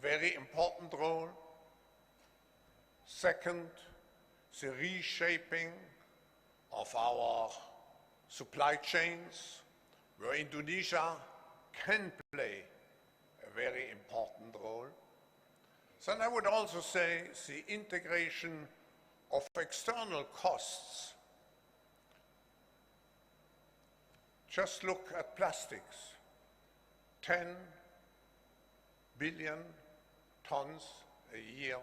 very important role. Second, the reshaping of our supply chains, where Indonesia can play a very important role. Then I would also say the integration of external costs. Just look at plastics. 10 billion tons a year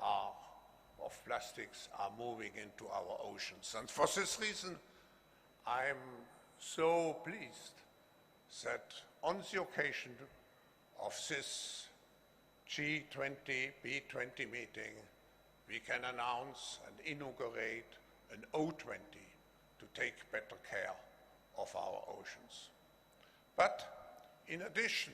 of plastics are moving into our oceans. And for this reason, I'm so pleased that on the occasion of this G20, B20 meeting, we can announce and inaugurate an O20 to take better care of our oceans. But in addition,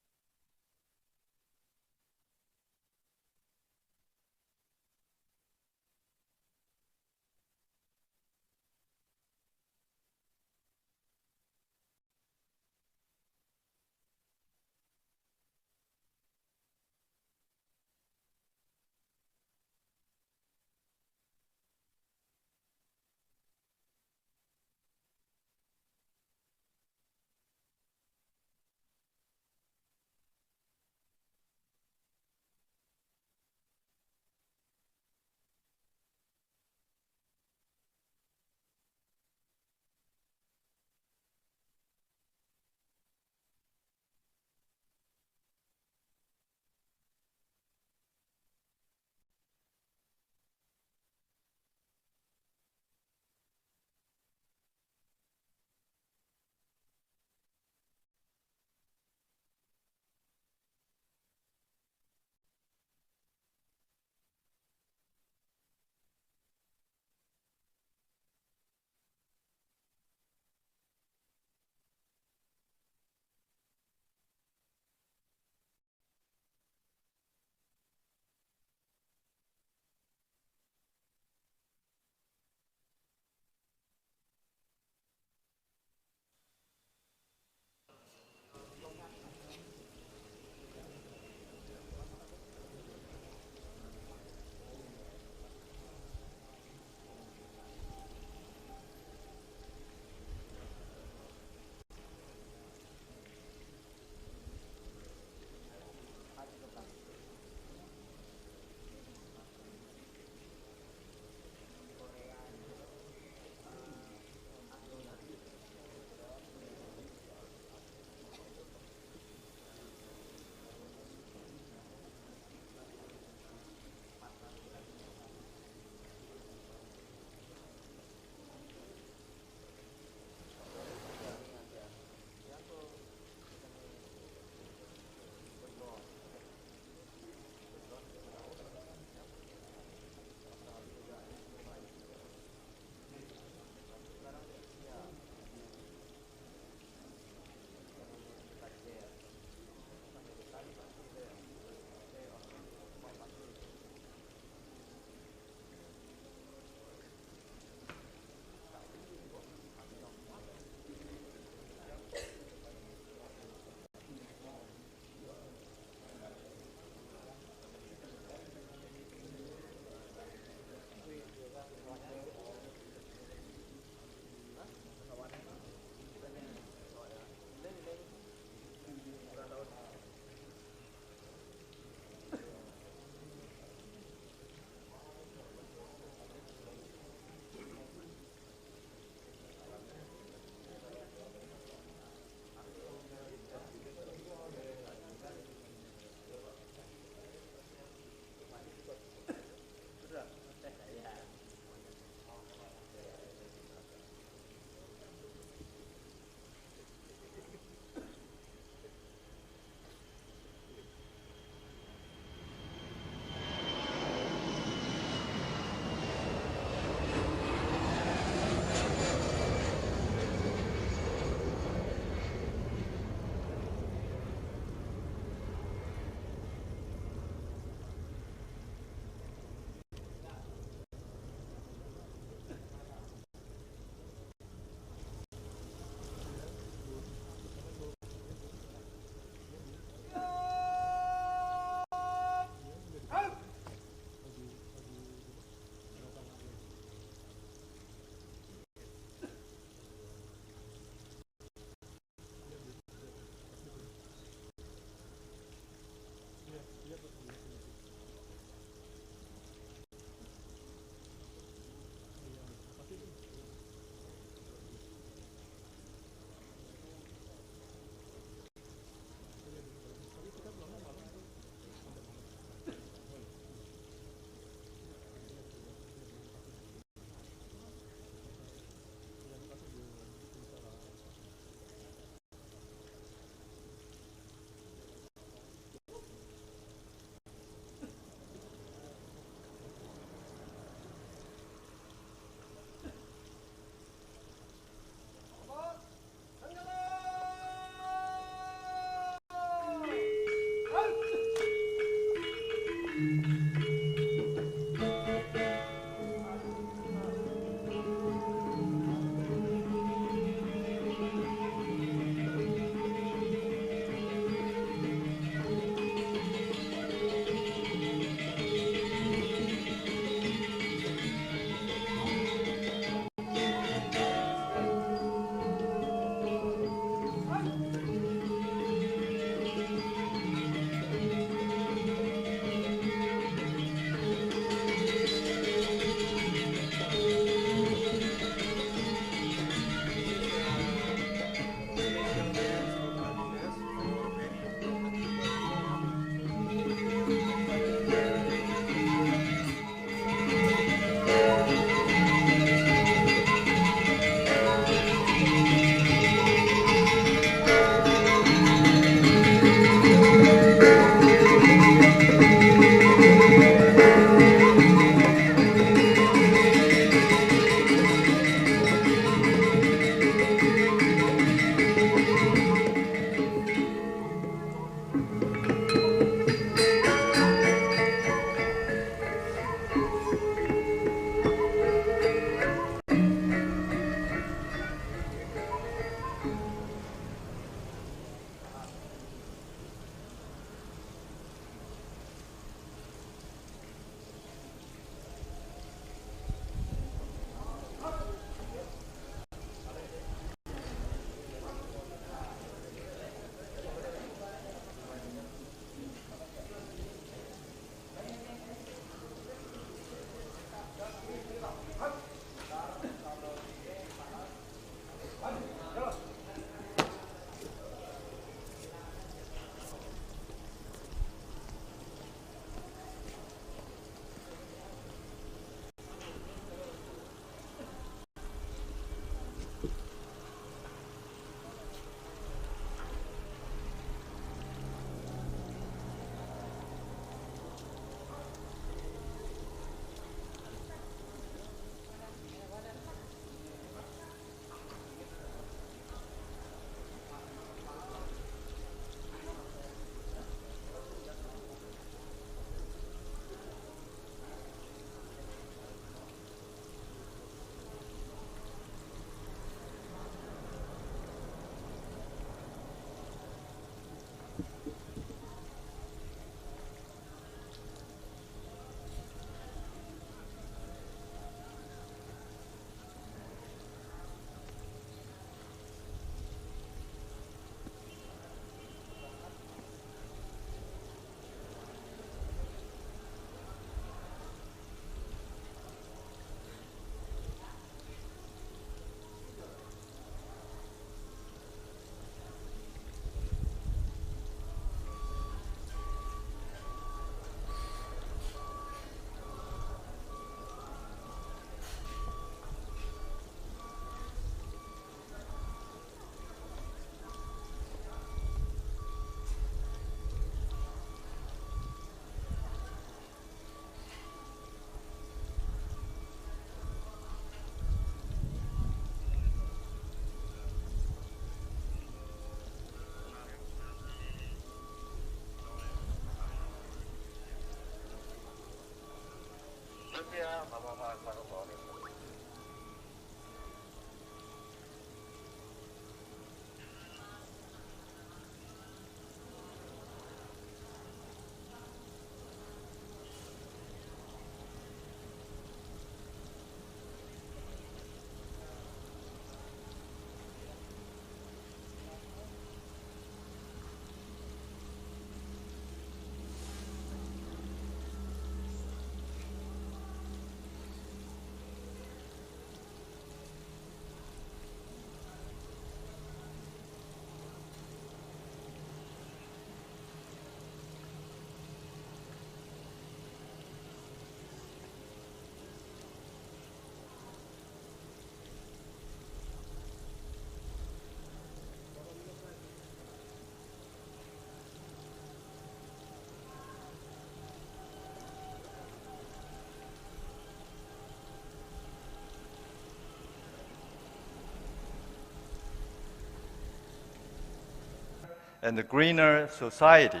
and a greener society,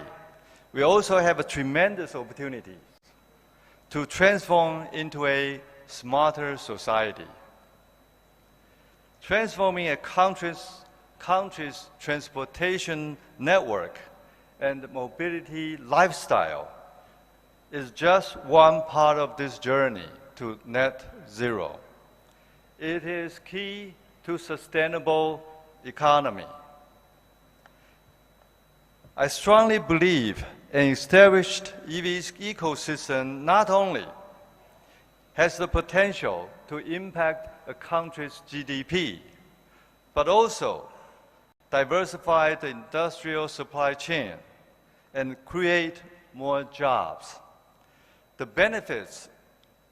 we also have a tremendous opportunity to transform into a smarter society. Transforming a country's transportation network and mobility lifestyle is just one part of this journey to net zero. It is key to sustainable economy. I strongly believe an established EV ecosystem not only has the potential to impact a country's GDP, but also diversify the industrial supply chain and create more jobs. The benefits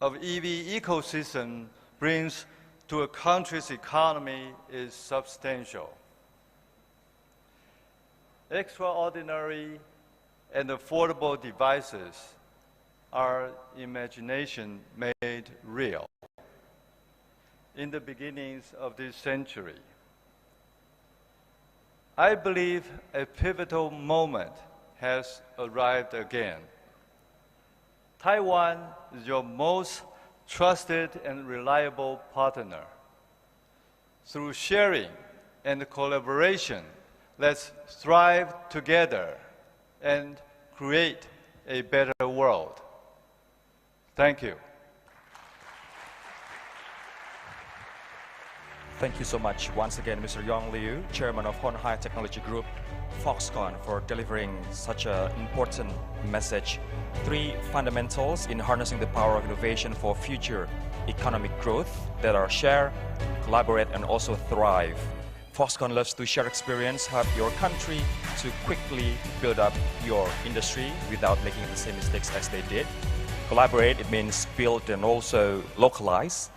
of EV ecosystem brings to a country's economy is substantial. Extraordinary and affordable devices are imagination made real. In the beginnings of this century, I believe a pivotal moment has arrived again. Taiwan is your most trusted and reliable partner. Through sharing and collaboration, let's strive together and create a better world. Thank you. Thank you so much once again, Mr. Yong Liu, Chairman of Hon Hai Technology Group, Foxconn, for delivering such an important message. 3 fundamentals in harnessing the power of innovation for future economic growth that are share, collaborate, and also thrive. Foxconn loves to share experience, help your country to quickly build up your industry without making the same mistakes as they did. Collaborate, it means build and also localize,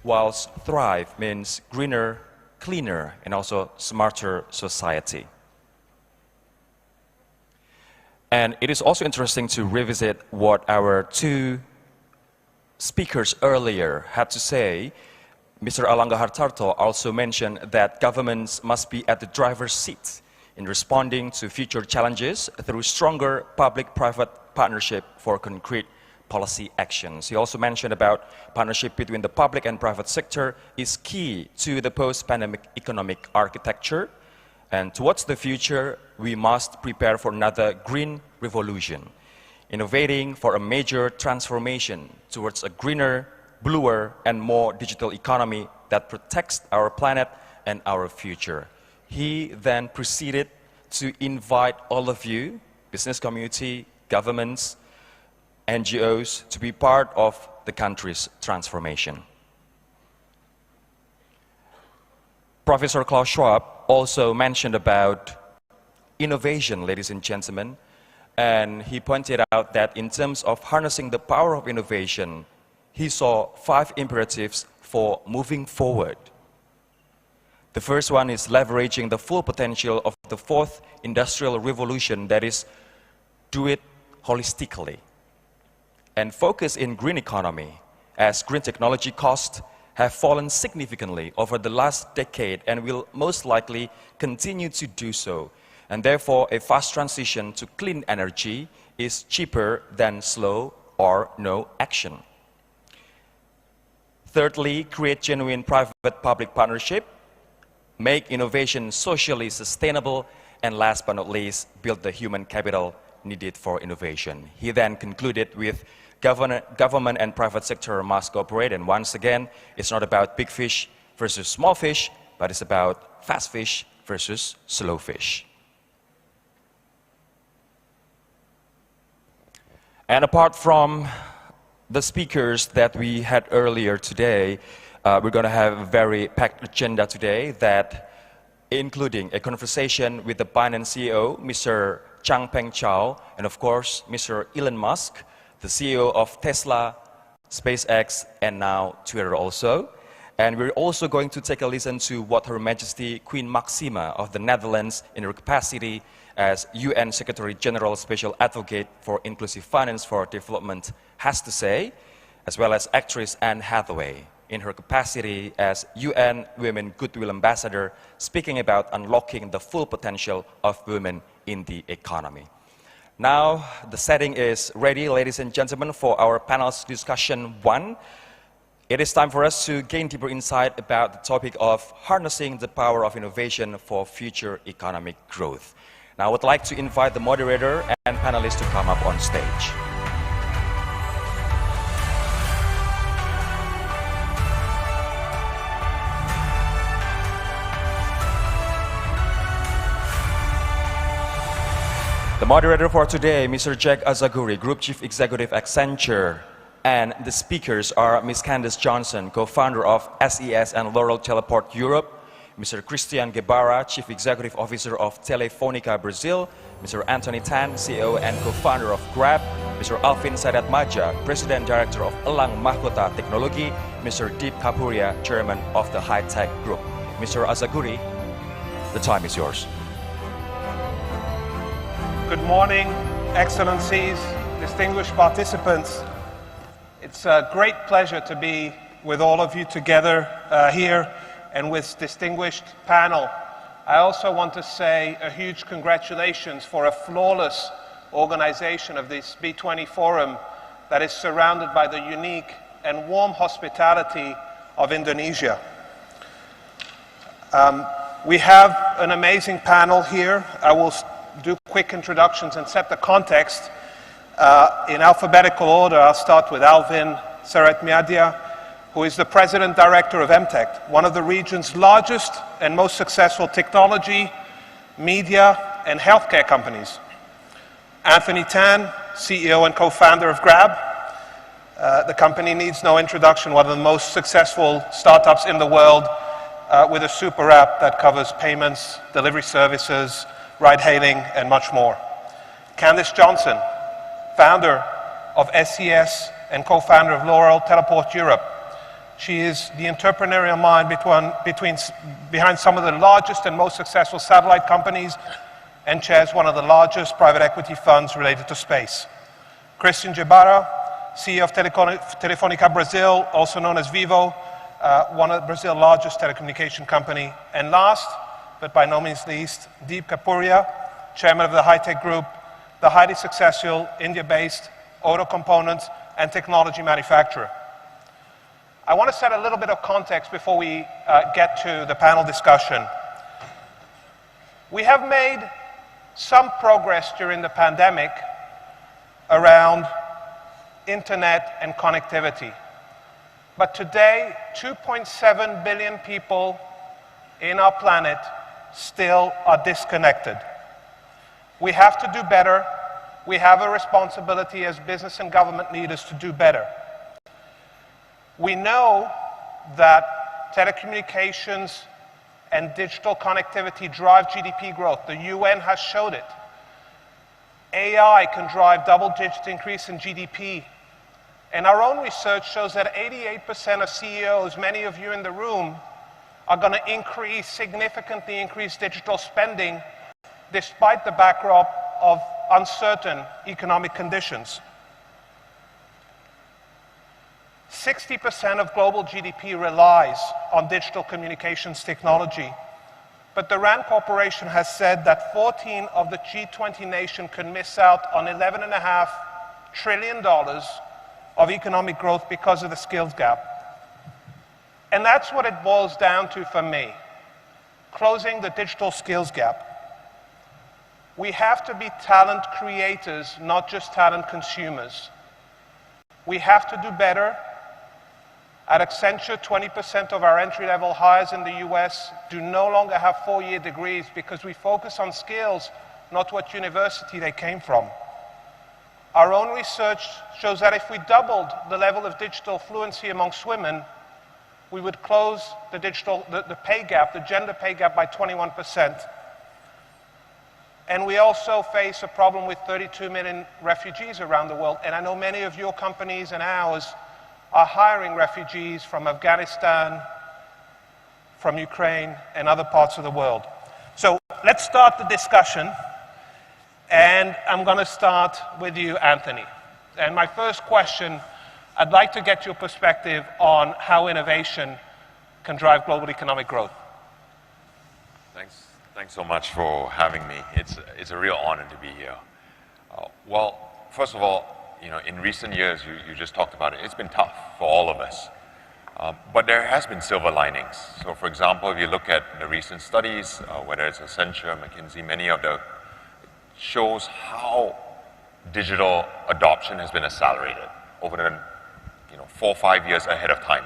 whilst thrive means greener, cleaner, and also smarter society. And it is also interesting to revisit what our 2 speakers earlier had to say. Mr. Alangga Hartarto also mentioned that governments must be at the driver's seat in responding to future challenges through stronger public-private partnership for concrete policy actions. He also mentioned about partnership between the public and private sector is key to the post-pandemic economic architecture. And towards the future, we must prepare for another green revolution, innovating for a major transformation towards a greener, bluer, and more digital economy that protects our planet and our future. He then proceeded to invite all of you, business community, governments, NGOs, to be part of the country's transformation. Professor Klaus Schwab also mentioned about innovation, ladies and gentlemen, and he pointed out that in terms of harnessing the power of innovation, he saw 5 imperatives for moving forward. The first one is leveraging the full potential of the 4th industrial revolution, that is, do it holistically. And focus in green economy, as green technology costs have fallen significantly over the last decade and will most likely continue to do so. And therefore, a fast transition to clean energy is cheaper than slow or no action. Thirdly, create genuine private-public partnership, make innovation socially sustainable, and last but not least, build the human capital needed for innovation. He then concluded with government and private sector must cooperate, and once again, it's not about big fish versus small fish, but it's about fast fish versus slow fish. And apart from the speakers that we had earlier today, we're going to have a very packed agenda today, that including a conversation with the Binance CEO, Mr. Changpeng Zhao, and of course, Mr. Elon Musk, the CEO of Tesla, SpaceX, and now Twitter also. And we're also going to take a listen to what Her Majesty Queen Maxima of the Netherlands, in her capacity as UN Secretary General Special Advocate for Inclusive Finance for Development, has to say, as well as actress Anne Hathaway, in her capacity as UN Women Goodwill Ambassador, speaking about unlocking the full potential of women in the economy. Now, the setting is ready, ladies and gentlemen, for our panel's discussion 1. It is time for us to gain deeper insight about the topic of harnessing the power of innovation for future economic growth. Now, I would like to invite the moderator and panelists to come up on stage. The moderator for today, Mr. Jack Azaguri, Group Chief Executive Accenture, and the speakers are Ms. Candace Johnson, co-founder of SES and Laurel Teleport Europe, Mr. Christian Guevara, Chief Executive Officer of Telefonica Brazil, Mr. Anthony Tan, CEO and co-founder of Grab, Mr. Alvin Sadat Maja, President Director of Elang Mahkota Teknologi, Mr. Deep Kapuria, Chairman of the High Tech Group. Mr. Azaguri, the time is yours. Good morning, Excellencies, distinguished participants. It's a great pleasure to be with all of you together here and with distinguished panel. I also want to say a huge congratulations for a flawless organization of this B20 forum that is surrounded by the unique and warm hospitality of Indonesia. We have an amazing panel here. I will do quick introductions and set the context. In alphabetical order, I'll start with Alvin Sadat Maja, who is the President Director of MTech, one of the region's largest and most successful technology, media, and healthcare companies. Anthony Tan, CEO and co-founder of Grab. The company needs no introduction, one of the most successful startups in the world, with a super app that covers payments, delivery services, ride-hailing, and much more. Candace Johnson, founder of SES and co-founder of Laurel Teleport Europe. She is the entrepreneurial mind behind some of the largest and most successful satellite companies and chairs one of the largest private equity funds related to space. Christian Guevara, CEO of Telefonica Brazil, also known as Vivo, one of Brazil's largest telecommunication company. And last, but by no means least, Deep Kapuria, chairman of the High Tech Group, the highly successful India-based auto components and technology manufacturer. I want to set a little bit of context before we get to the panel discussion. We have made some progress during the pandemic around internet and connectivity. But today, 2.7 billion people in our planet still are disconnected. We have to do better. We have a responsibility as business and government leaders to do better. We know that telecommunications and digital connectivity drive GDP growth. The UN has showed it. AI can drive double-digit increase in GDP. And our own research shows that 88% of CEOs, many of you in the room, are going to significantly increase digital spending despite the backdrop of uncertain economic conditions. 60% of global GDP relies on digital communications technology. But the RAND Corporation has said that 14 of the G20 nations can miss out on $11.5 trillion of economic growth because of the skills gap. And that's what it boils down to for me, closing the digital skills gap. We have to be talent creators, not just talent consumers. We have to do better. At Accenture, 20% of our entry-level hires in the US do no longer have 4-year degrees because we focus on skills, not what university they came from. Our own research shows that if we doubled the level of digital fluency amongst women, we would close the pay gap, the gender pay gap, by 21%. And we also face a problem with 32 million refugees around the world. And I know many of your companies and ours are hiring refugees from Afghanistan, from Ukraine, and other parts of the world. So let's start the discussion. And I'm going to start with you, Anthony. And my first question, I'd like to get your perspective on how innovation can drive global economic growth. Thanks so much for having me. It's a real honor to be here. Well, first of all, in recent years, you just talked about it. It's been tough for all of us. But there has been silver linings. So for example, if you look at the recent studies, whether it's Accenture, McKinsey, many of the shows how digital adoption has been accelerated over the 4 or 5 years ahead of time.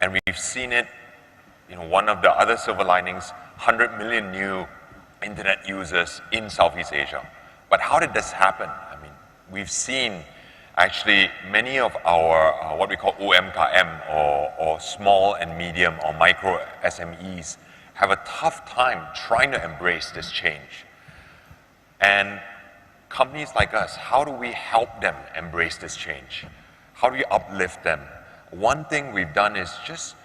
And we've seen it, one of the other silver linings, 100 million new internet users in Southeast Asia. But how did this happen? I mean, we've seen actually many of our what we call UMKM or small and medium or micro SMEs have a tough time trying to embrace this change. And companies like us, how do we help them embrace this change? How do we uplift them? One thing we've done is just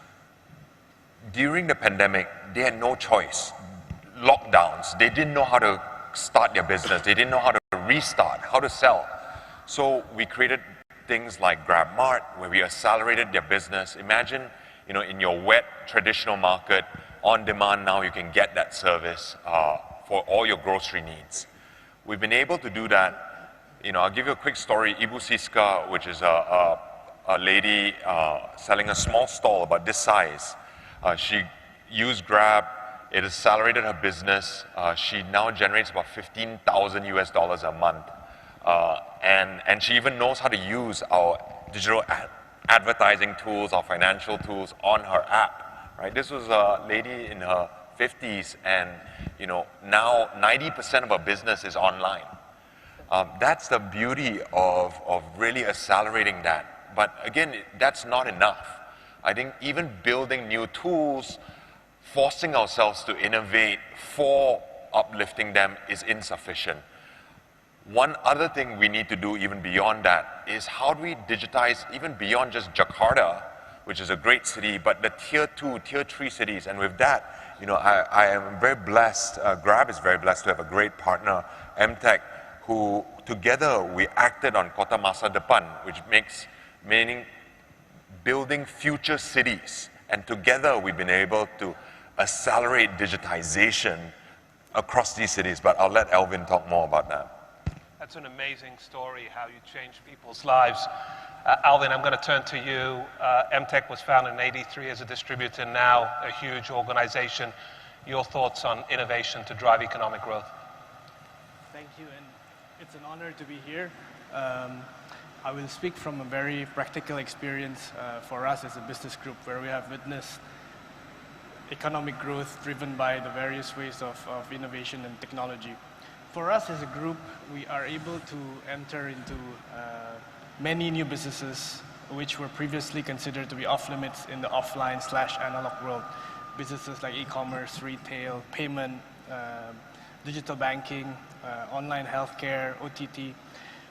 during the pandemic, they had no choice. Lockdowns, they didn't know how to start their business. They didn't know how to restart, how to sell. So we created things like GrabMart, where we accelerated their business. Imagine, in your wet traditional market, on demand now you can get that service for all your grocery needs. We've been able to do that. I'll give you a quick story. Ibu Siska, which is a lady selling a small stall about this size. She used Grab. It accelerated her business. She now generates about $15,000 US a month. And she even knows how to use our digital advertising tools, our financial tools on her app. Right? This was a lady in her 50s, and now 90% of her business is online. That's the beauty of really accelerating that. But again, that's not enough. I think even building new tools, forcing ourselves to innovate for uplifting them is insufficient. One other thing we need to do even beyond that is how do we digitize even beyond just Jakarta, which is a great city, but the tier 2, tier 3 cities. And with that, I am very blessed, Grab is very blessed to have a great partner, MTech, who together we acted on Kota Masa Depan, which meaning building future cities. And together we've been able to accelerate digitization across these cities. But I'll let Alvin talk more about that. That's an amazing story, how you change people's lives. Alvin, I'm going to turn to you. MTech was founded in '83 as a distributor, now a huge organization. your thoughts on innovation to drive economic growth. Thank you, and it's an honor to be here. I will speak from a very practical experience for us as a business group, where we have witnessed economic growth driven by the various ways of innovation and technology. For us as a group, we are able to enter into many new businesses which were previously considered to be off limits in the offline/analog world. Businesses like e-commerce, retail, payment, digital banking, online healthcare, OTT,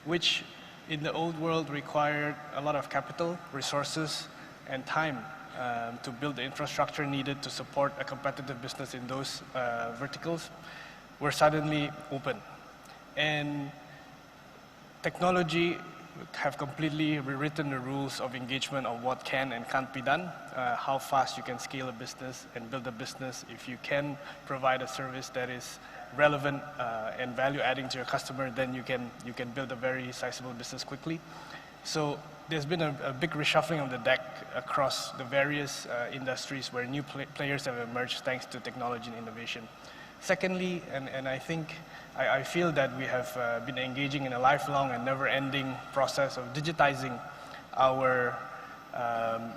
which in the old world required a lot of capital, resources, and time to build the infrastructure needed to support a competitive business in those verticals, were suddenly open. And technology have completely rewritten the rules of engagement of what can and can't be done, how fast you can scale a business and build a business. If you can provide a service that is relevant and value-adding to your customer, then you can build a very sizable business quickly. So there's been a big reshuffling of the deck across the various industries where new players have emerged thanks to technology and innovation. Secondly, and I think I feel that we have been engaging in a lifelong and never-ending process of digitizing our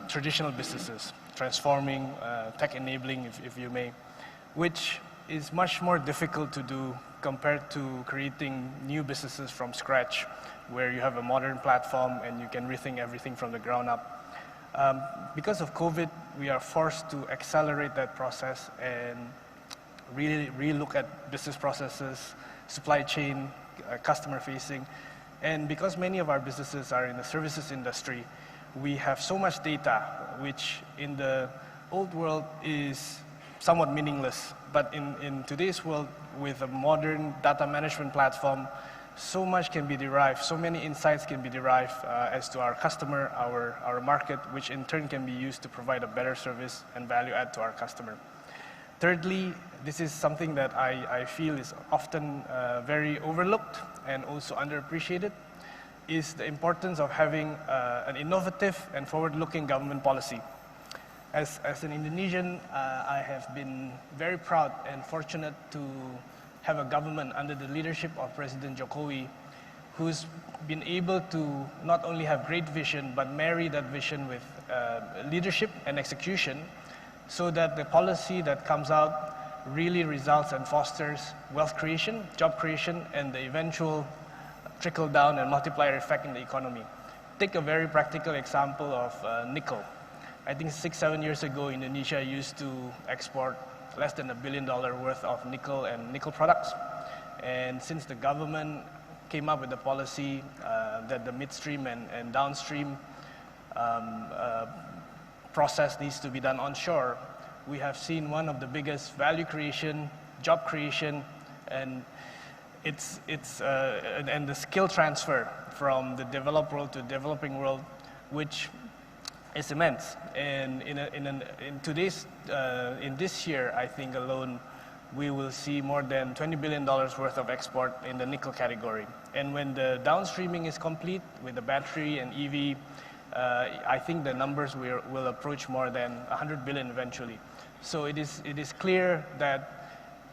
traditional businesses, transforming, tech-enabling, if you may, which is much more difficult to do compared to creating new businesses from scratch, where you have a modern platform and you can rethink everything from the ground up. Because of COVID, we are forced to accelerate that process and really relook at business processes, supply chain, customer facing. And because many of our businesses are in the services industry, we have so much data, which in the old world is somewhat meaningless. But in today's world, with a modern data management platform, so much can be derived, so many insights can be derived as to our customer, our market, which in turn can be used to provide a better service and value add to our customer. Thirdly, this is something that I feel is often very overlooked and also underappreciated, is the importance of having an innovative and forward-looking government policy. As an Indonesian, I have been very proud and fortunate to have a government under the leadership of President Jokowi, who's been able to not only have great vision, but marry that vision with leadership and execution, so that the policy that comes out really results and fosters wealth creation, job creation, and the eventual trickle down and multiplier effect in the economy. Take a very practical example of nickel. I think 6-7 years ago, Indonesia used to export less than $1 billion worth of nickel and nickel products. And since the government came up with the policy that the midstream and downstream process needs to be done onshore, we have seen one of the biggest value creation, job creation, and and the skill transfer from the developed world to the developing world, which is immense. And in this year, I think alone, we will see more than $20 billion worth of export in the nickel category. And when the downstreaming is complete with the battery and EV, I think the numbers will approach more than 100 billion eventually. So it is clear that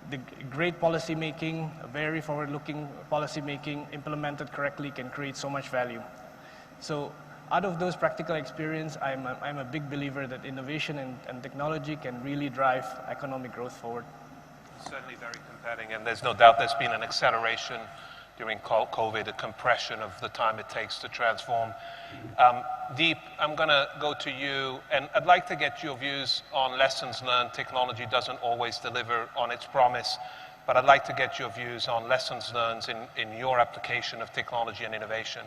the great policy making, very forward-looking policy making, implemented correctly, can create so much value. So out of those practical experience, I'm a big believer that innovation and technology can really drive economic growth forward. Certainly very compelling, and there's no doubt there's been an acceleration during COVID, a compression of the time it takes to transform. Deep, I'm going to go to you, and I'd like to get your views on lessons learned. Technology doesn't always deliver on its promise, but I'd like to get your views on lessons learned in your application of technology and innovation.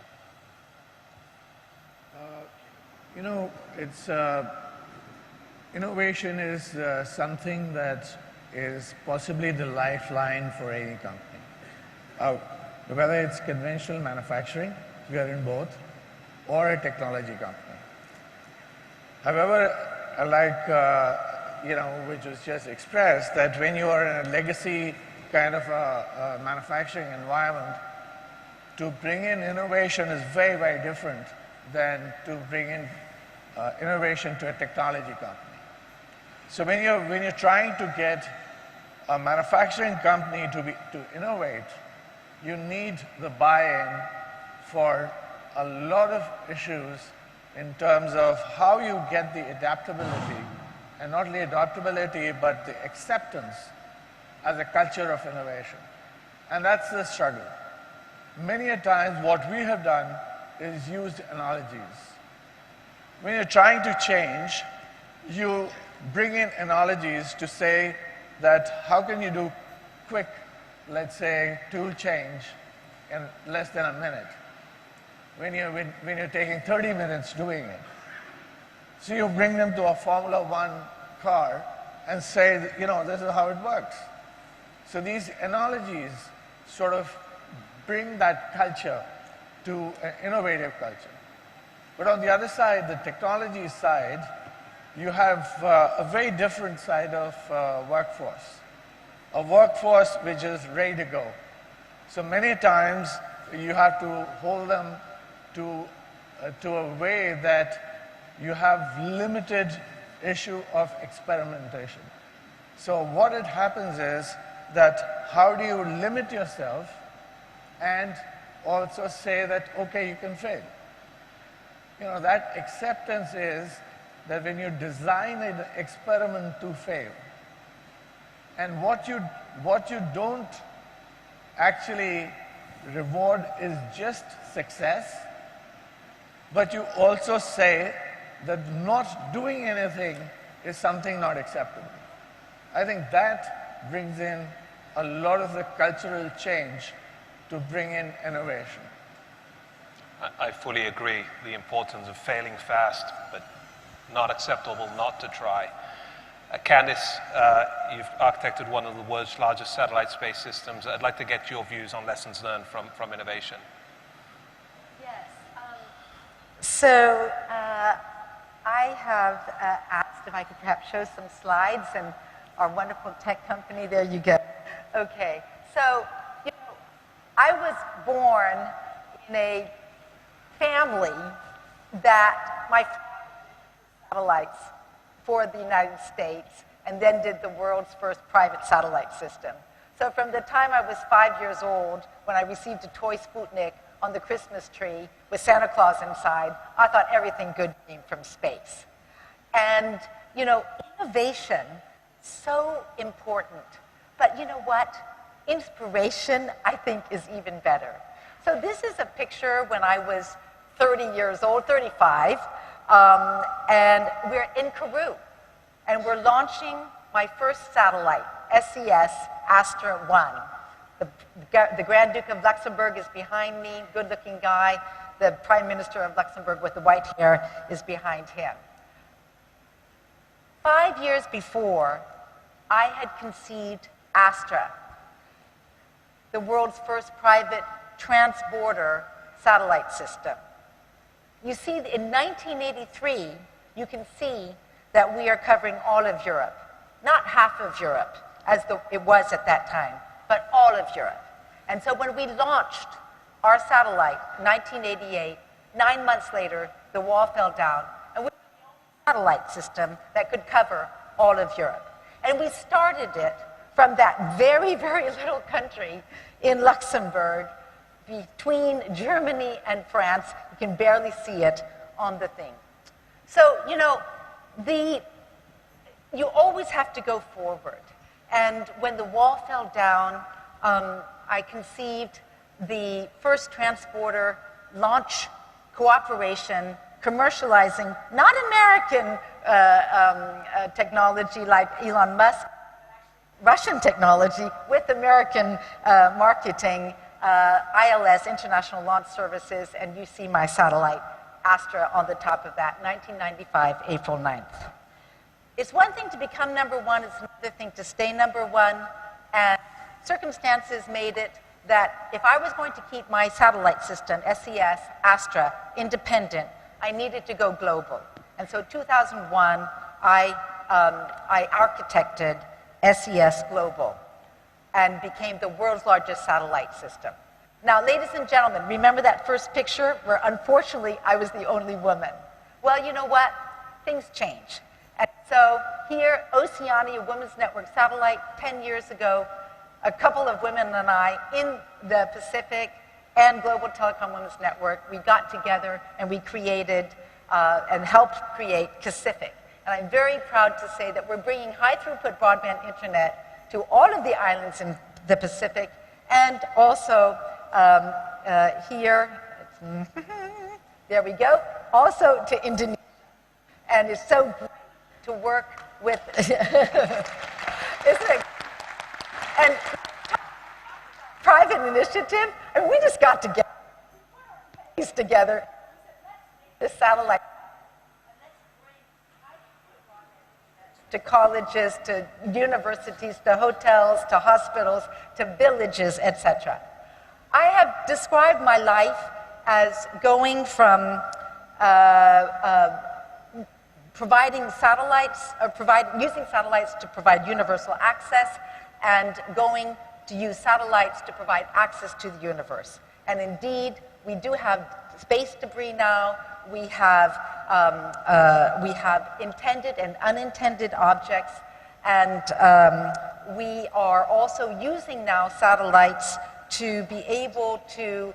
You know, innovation is something that is possibly the lifeline for any company. Whether it's conventional manufacturing, we are in both, or a technology company. However, which was just expressed, that when you are in a legacy kind of a manufacturing environment, to bring in innovation is very, very different than to bring in innovation to a technology company. So when you're trying to get a manufacturing company to innovate, you need the buy-in for a lot of issues in terms of how you get the adaptability, and not only adaptability, but the acceptance as a culture of innovation. And that's the struggle. Many a times what we have done is used analogies. When you're trying to change, you bring in analogies to say that how can you do quick, let's say, tool change in less than a minute when you're taking 30 minutes doing it. So you bring them to a Formula One car and say, you know, this is how it works. So these analogies sort of bring that culture to an innovative culture. But on the other side, the technology side, you have a very different side of workforce. A workforce which is ready to go. So many times you have to hold them to a way that you have limited issue of experimentation. So what it happens is that how do you limit yourself and also say that, okay, you can fail. You know, that acceptance is that when you design an experiment to fail, and what you don't actually reward is just success, but you also say that not doing anything is something not acceptable. I think that brings in a lot of the cultural change to bring in innovation. I fully agree. The importance of failing fast, but not acceptable not to try. Candice, you've architected one of the world's largest satellite space systems. I'd like to get your views on lessons learned from innovation. Yes. So I have asked if I could perhaps show some slides, and our wonderful tech company, there you go. Okay. So, you know, I was born in a family that my satellites for the United States, and then did the world's first private satellite system. So from the time I was 5 years old, when I received a toy Sputnik on the Christmas tree with Santa Claus inside, I thought everything good came from space. And, you know, innovation, so important. But you know what? Inspiration, I think, is even better. So this is a picture when I was 30 years old, 35, and we're in Peru, and we're launching my first satellite, SES Astra 1. The Grand Duke of Luxembourg is behind me, good-looking guy. The Prime Minister of Luxembourg with the white hair is behind him. 5 years before, I had conceived Astra, the world's first private trans-border satellite system. You see, in 1983, you can see that we are covering all of Europe. Not half of Europe, as it was at that time, but all of Europe. And so when we launched our satellite in 1988, 9 months later, the wall fell down, and we had a satellite system that could cover all of Europe. And we started it from that very, very little country in Luxembourg, between Germany and France. You can barely see it on the thing. So, you know, you always have to go forward. And when the wall fell down, I conceived the first transporter launch cooperation, commercializing not American technology like Elon Musk, Russian technology with American marketing, ILS, International Launch Services, and you see my satellite, Astra, on the top of that, 1995, April 9th. It's one thing to become number one, it's another thing to stay number one, and circumstances made it that if I was going to keep my satellite system, SES, Astra, independent, I needed to go global. And so 2001, I architected SES Global and became the world's largest satellite system. Now, ladies and gentlemen, remember that first picture where unfortunately I was the only woman? Well, you know what? Things change. And so here, Oceania Women's Network satellite, 10 years ago, a couple of women and I in the Pacific and Global Telecom Women's Network, we got together and we created and helped create Pacific. And I'm very proud to say that we're bringing high-throughput broadband internet to all of the islands in the Pacific and also here, there we go, also to Indonesia. And it's so great to work with, isn't it? And private initiative, and we just got together, the satellite, to colleges, to universities, to hotels, to hospitals, to villages, etc. I have described my life as going from providing satellites, or using satellites to provide universal access, and going to use satellites to provide access to the universe. And indeed, we do have space debris now. We have intended and unintended objects, and we are also using now satellites to be able to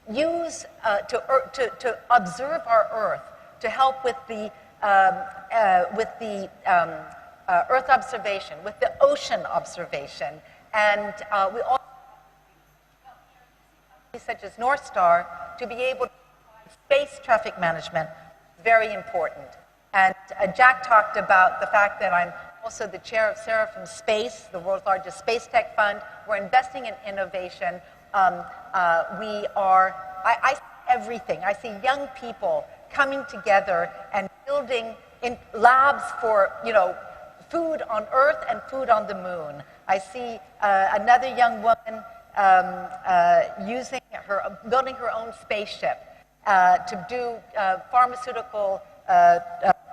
use, to observe our Earth, to help with the Earth observation, with the ocean observation. And we also, such as North Star, to be able to provide space traffic management, very important. And Jack talked about the fact that I'm also the chair of Seraphim Space, the world's largest space tech fund. We're investing in innovation. I see everything. I see young people coming together and building in labs for, food on Earth and food on the moon. I see another young woman building her own spaceship to do pharmaceutical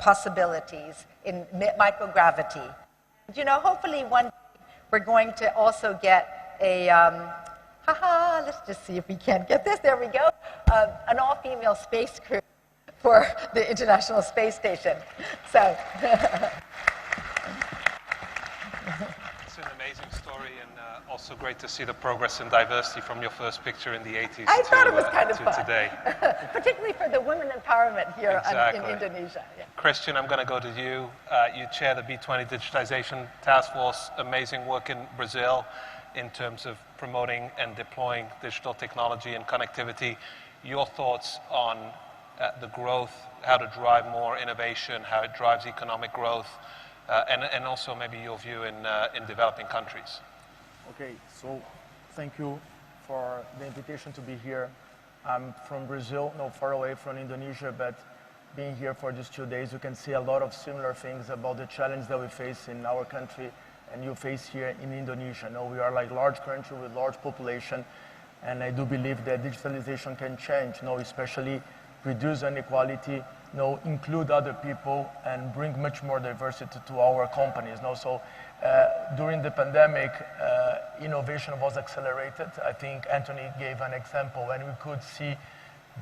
possibilities in microgravity. Hopefully one day we're going to also get a, let's just see if we can get this, there we go, an all-female space crew for the International Space Station. So. It's an amazing story, and also great to see the progress in diversity from your first picture in the 80s I thought it was kind of fun. today. Particularly for the women empowerment here in Indonesia. Yeah. Christian, I'm going to go to you. You chair the B20 Digitization Task Force. Amazing work in Brazil in terms of promoting and deploying digital technology and connectivity. Your thoughts on the growth, how to drive more innovation, how it drives economic growth, and also maybe your view in developing countries. Okay, so thank you for the invitation to be here. I'm from Brazil, not far away from Indonesia, but being here for these 2 days, you can see a lot of similar things about the challenge that we face in our country and you face here in Indonesia. We are like large country with large population, and I do believe that digitalization can change, especially reduce inequality, include other people, and bring much more diversity to our companies. So during the pandemic, innovation was accelerated. I think Anthony gave an example, and we could see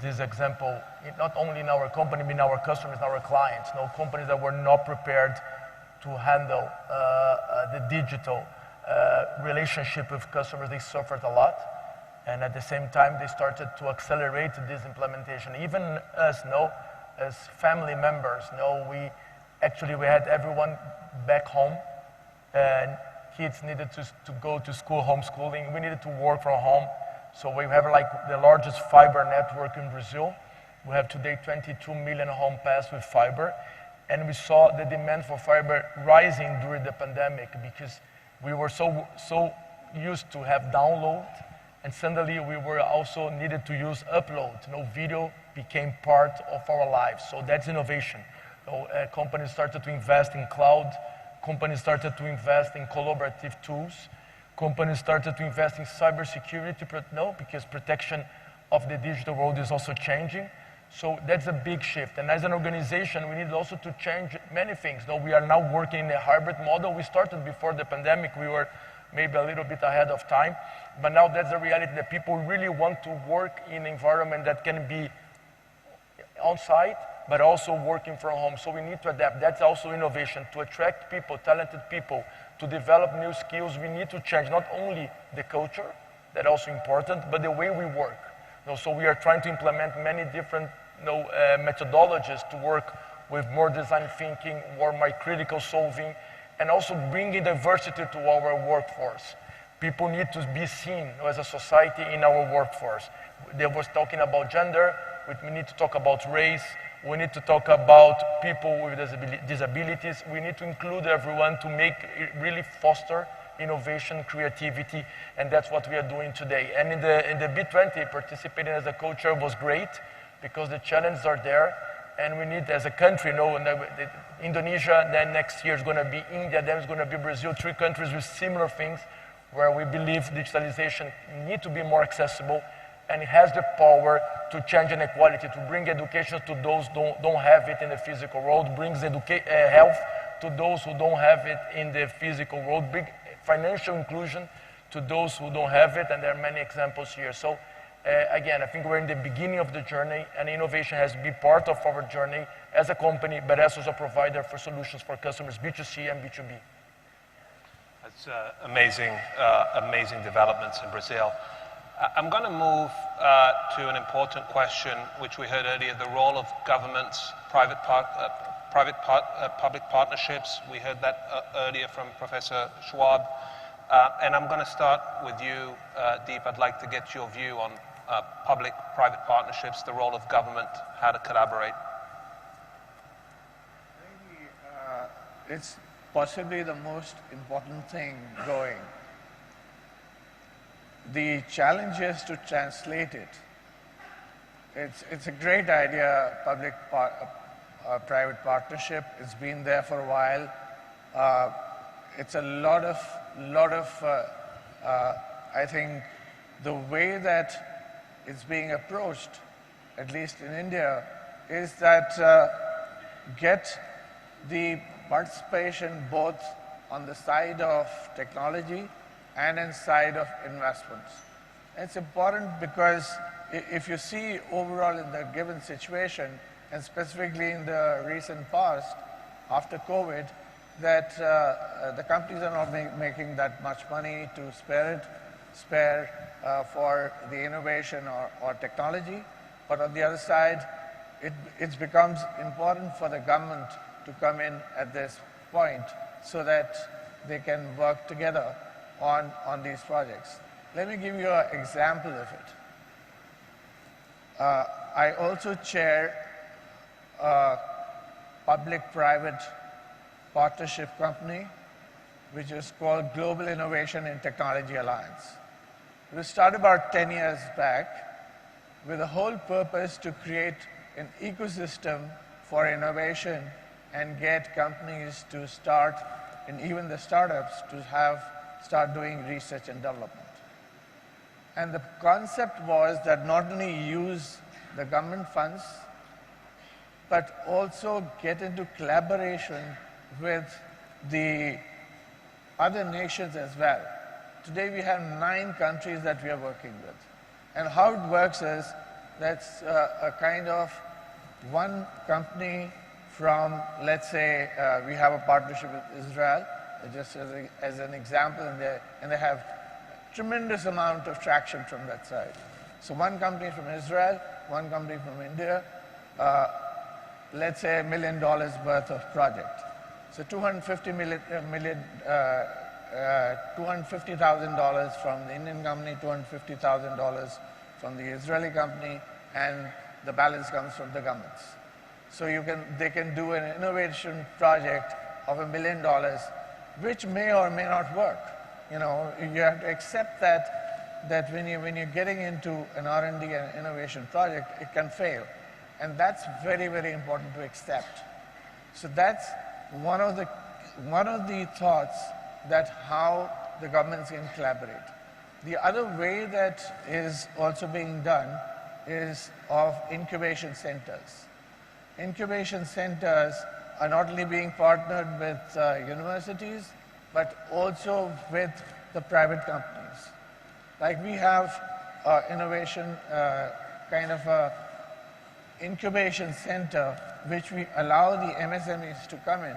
this example not only in our company, but in our customers, our clients. Companies that were not prepared to handle the digital relationship with customers, they suffered a lot. And at the same time, they started to accelerate this implementation. Even us, as family members, we had everyone back home, and kids needed to go to school, homeschooling. We needed to work from home. So we have like the largest fiber network in Brazil. We have today 22 million home passed with fiber. And we saw the demand for fiber rising during the pandemic because we were so used to have download, and suddenly we were also needed to use upload. Video became part of our lives. So that's innovation. Companies started to invest in cloud. Companies started to invest in collaborative tools. Companies started to invest in cybersecurity, because protection of the digital world is also changing. So that's a big shift. And as an organization, we need also to change many things. We are now working in a hybrid model. We started before the pandemic. We were maybe a little bit ahead of time. But now that's the reality that people really want to work in an environment that can be on-site, but also working from home. So we need to adapt. That's also innovation, to attract people, talented people, to develop new skills. We need to change not only the culture, that's also important, but the way we work. So we are trying to implement many different methodologies to work with more design thinking, more critical solving, and also bringing diversity to our workforce. People need to be seen as a society in our workforce. They was talking about gender, we need to talk about race, we need to talk about people with disabilities. We need to include everyone to make it really foster innovation, creativity, and that's what we are doing today. And in the B20, participating as a co-chair was great because the challenges are there, and we need, as a country, Indonesia, then next year is going to be India, then it's going to be Brazil, 3 countries with similar things where we believe digitalization needs to be more accessible, and it has the power to change inequality, to bring education to those who don't have it in the physical world, brings health to those who don't have it in the physical world, bring financial inclusion to those who don't have it, and there are many examples here. So again, I think we're in the beginning of the journey, and innovation has to be part of our journey as a company, but also as a provider for solutions for customers, B2C and B2B. That's amazing, amazing developments in Brazil. I'm going to move to an important question, which we heard earlier, the role of governments, public partnerships. We heard that earlier from Professor Schwab. And I'm going to start with you, Deep. I'd like to get your view on public-private partnerships, the role of government, how to collaborate. It's possibly the most important thing going. The challenge is to translate it. It's a great idea, public-private partnership. It's been there for a while. It's a lot of I think the way that it's being approached, at least in India, is that get the participation both on the side of technology and inside of investments. It's important because if you see overall in the given situation, and specifically in the recent past, after COVID, that the companies are not making that much money to spare for the innovation or technology. But on the other side, it becomes important for the government to come in at this point so that they can work together on these projects. Let me give you an example of it. I also chair a public-private partnership company, which is called Global Innovation and Technology Alliance. It was started about 10 years back with the whole purpose to create an ecosystem for innovation and get companies to start, and even the startups to start doing research and development. And the concept was that not only use the government funds, but also get into collaboration with the other nations as well. Today we have 9 countries that we are working with. And how it works is that's a kind of one company from, let's say, we have a partnership with Israel, just as an example, and they have tremendous amount of traction from that side. So one company from Israel, one company from India, let's say $1 million worth of project. So $250,000 from the Indian company, $250,000 from the Israeli company, and the balance comes from the governments. So they can do an innovation project of $1 million, which may or may not work. You have to accept that when you're getting into an R&D and innovation project, it can fail. And that's very, very important to accept. So that's one of the thoughts that how the governments can collaborate. The other way that is also being done is of incubation centers. Incubation centers are not only being partnered with universities, but also with the private companies. Like we have innovation kind of incubation center, which we allow the MSMEs to come in,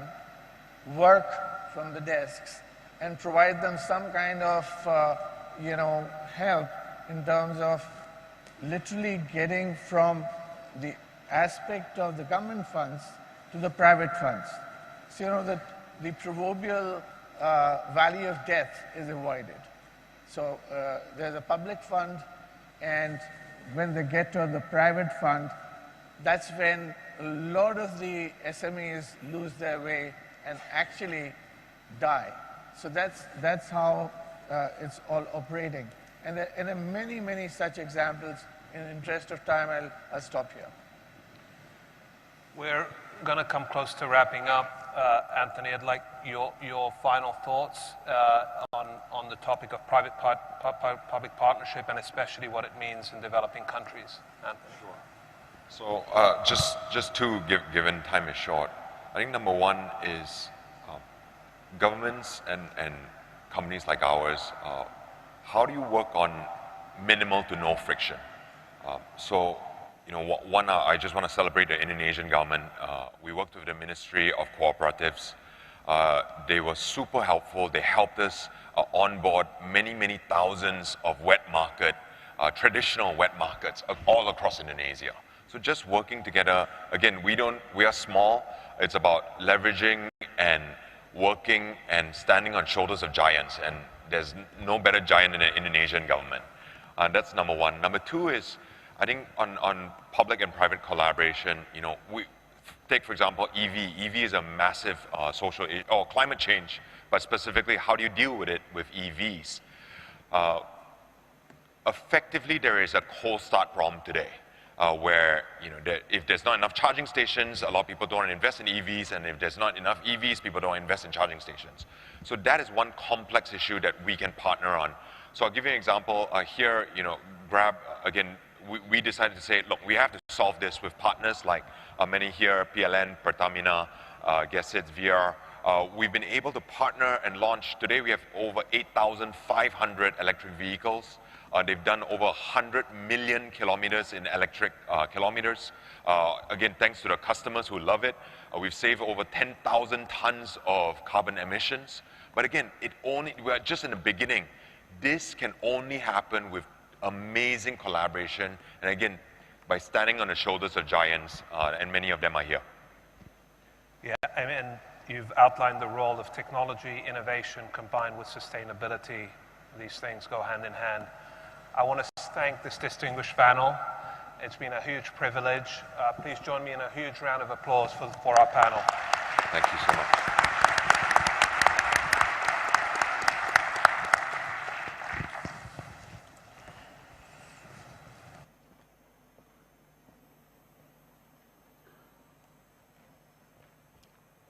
work from the desks, and provide them some kind of help in terms of literally getting from the aspect of the government funds to the private funds. So that the proverbial valley of death is avoided. So there's a public fund, and when they get to the private fund, that's when a lot of the SMEs lose their way and actually die. So that's how it's all operating. And there are many, many such examples. In the interest of time, I'll stop here. We're going to come close to wrapping up. Anthony, I'd like your final thoughts on the topic of public partnership, and especially what it means in developing countries. Anthony. So just two, given time is short, I think number one is governments and companies like ours, how do you work on minimal to no friction? One, I just want to celebrate the Indonesian government. We worked with the Ministry of Cooperatives. They were super helpful. They helped us onboard many, many thousands of wet market, traditional wet markets all across Indonesia. So just working together, again, we are small. It's about leveraging and working and standing on shoulders of giants. And there's no better giant than the Indonesian government. That's number one. Number two is, I think on public and private collaboration, we take, for example, EV. EV is a massive social issue, or climate change, but specifically, how do you deal with it with EVs? Effectively, there is a cold start problem today, where if there's not enough charging stations, a lot of people don't invest in EVs, and if there's not enough EVs, people don't invest in charging stations. So that is one complex issue that we can partner on. So I'll give you an example here. Grab again. We decided to say, look, we have to solve this with partners like many here, PLN, Pertamina, Gesit, VR. We've been able to partner and launch. Today we have over 8,500 electric vehicles. They've done over 100 million kilometers in electric kilometers. Again, thanks to the customers who love it. We've saved over 10,000 tons of carbon emissions. But again, we're just in the beginning. This can only happen with amazing collaboration, and again, by standing on the shoulders of giants, and many of them are here. Yeah, and you've outlined the role of technology, innovation, combined with sustainability. These things go hand in hand. I want to thank this distinguished panel. It's been a huge privilege. Please join me in a huge round of applause for our panel. Thank you so much.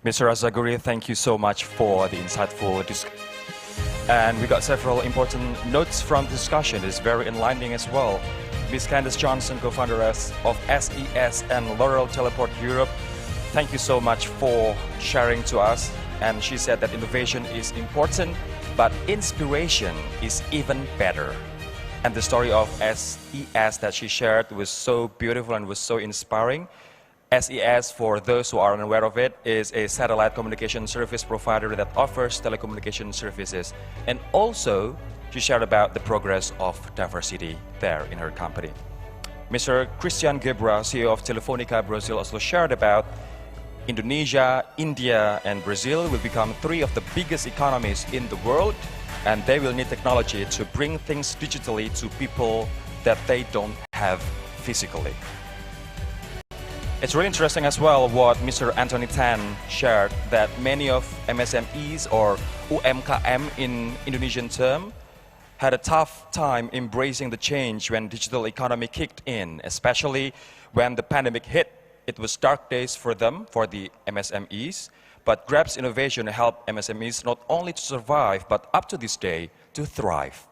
Mr. Azaguri, thank you so much for the insightful discussion. And we got several important notes from the discussion. It's very enlightening as well. Ms. Candice Johnson, co-founder of SES and Laurel Teleport Europe, thank you so much for sharing to us. And she said that innovation is important, but inspiration is even better. And the story of SES that she shared was so beautiful and was so inspiring. SES, for those who are unaware of it, is a satellite communication service provider that offers telecommunication services. And also, she shared about the progress of diversity there in her company. Mr. Christian Gebra, CEO of Telefonica Brazil, also shared about Indonesia, India, and Brazil will become three of the biggest economies in the world, and they will need technology to bring things digitally to people that they don't have physically. It's really interesting as well what Mr. Anthony Tan shared, that many of MSMEs or UMKM in Indonesian term had a tough time embracing the change when digital economy kicked in, especially when the pandemic hit. It was dark days for them, for the MSMEs, but Grab's innovation helped MSMEs not only to survive, but up to this day, to thrive.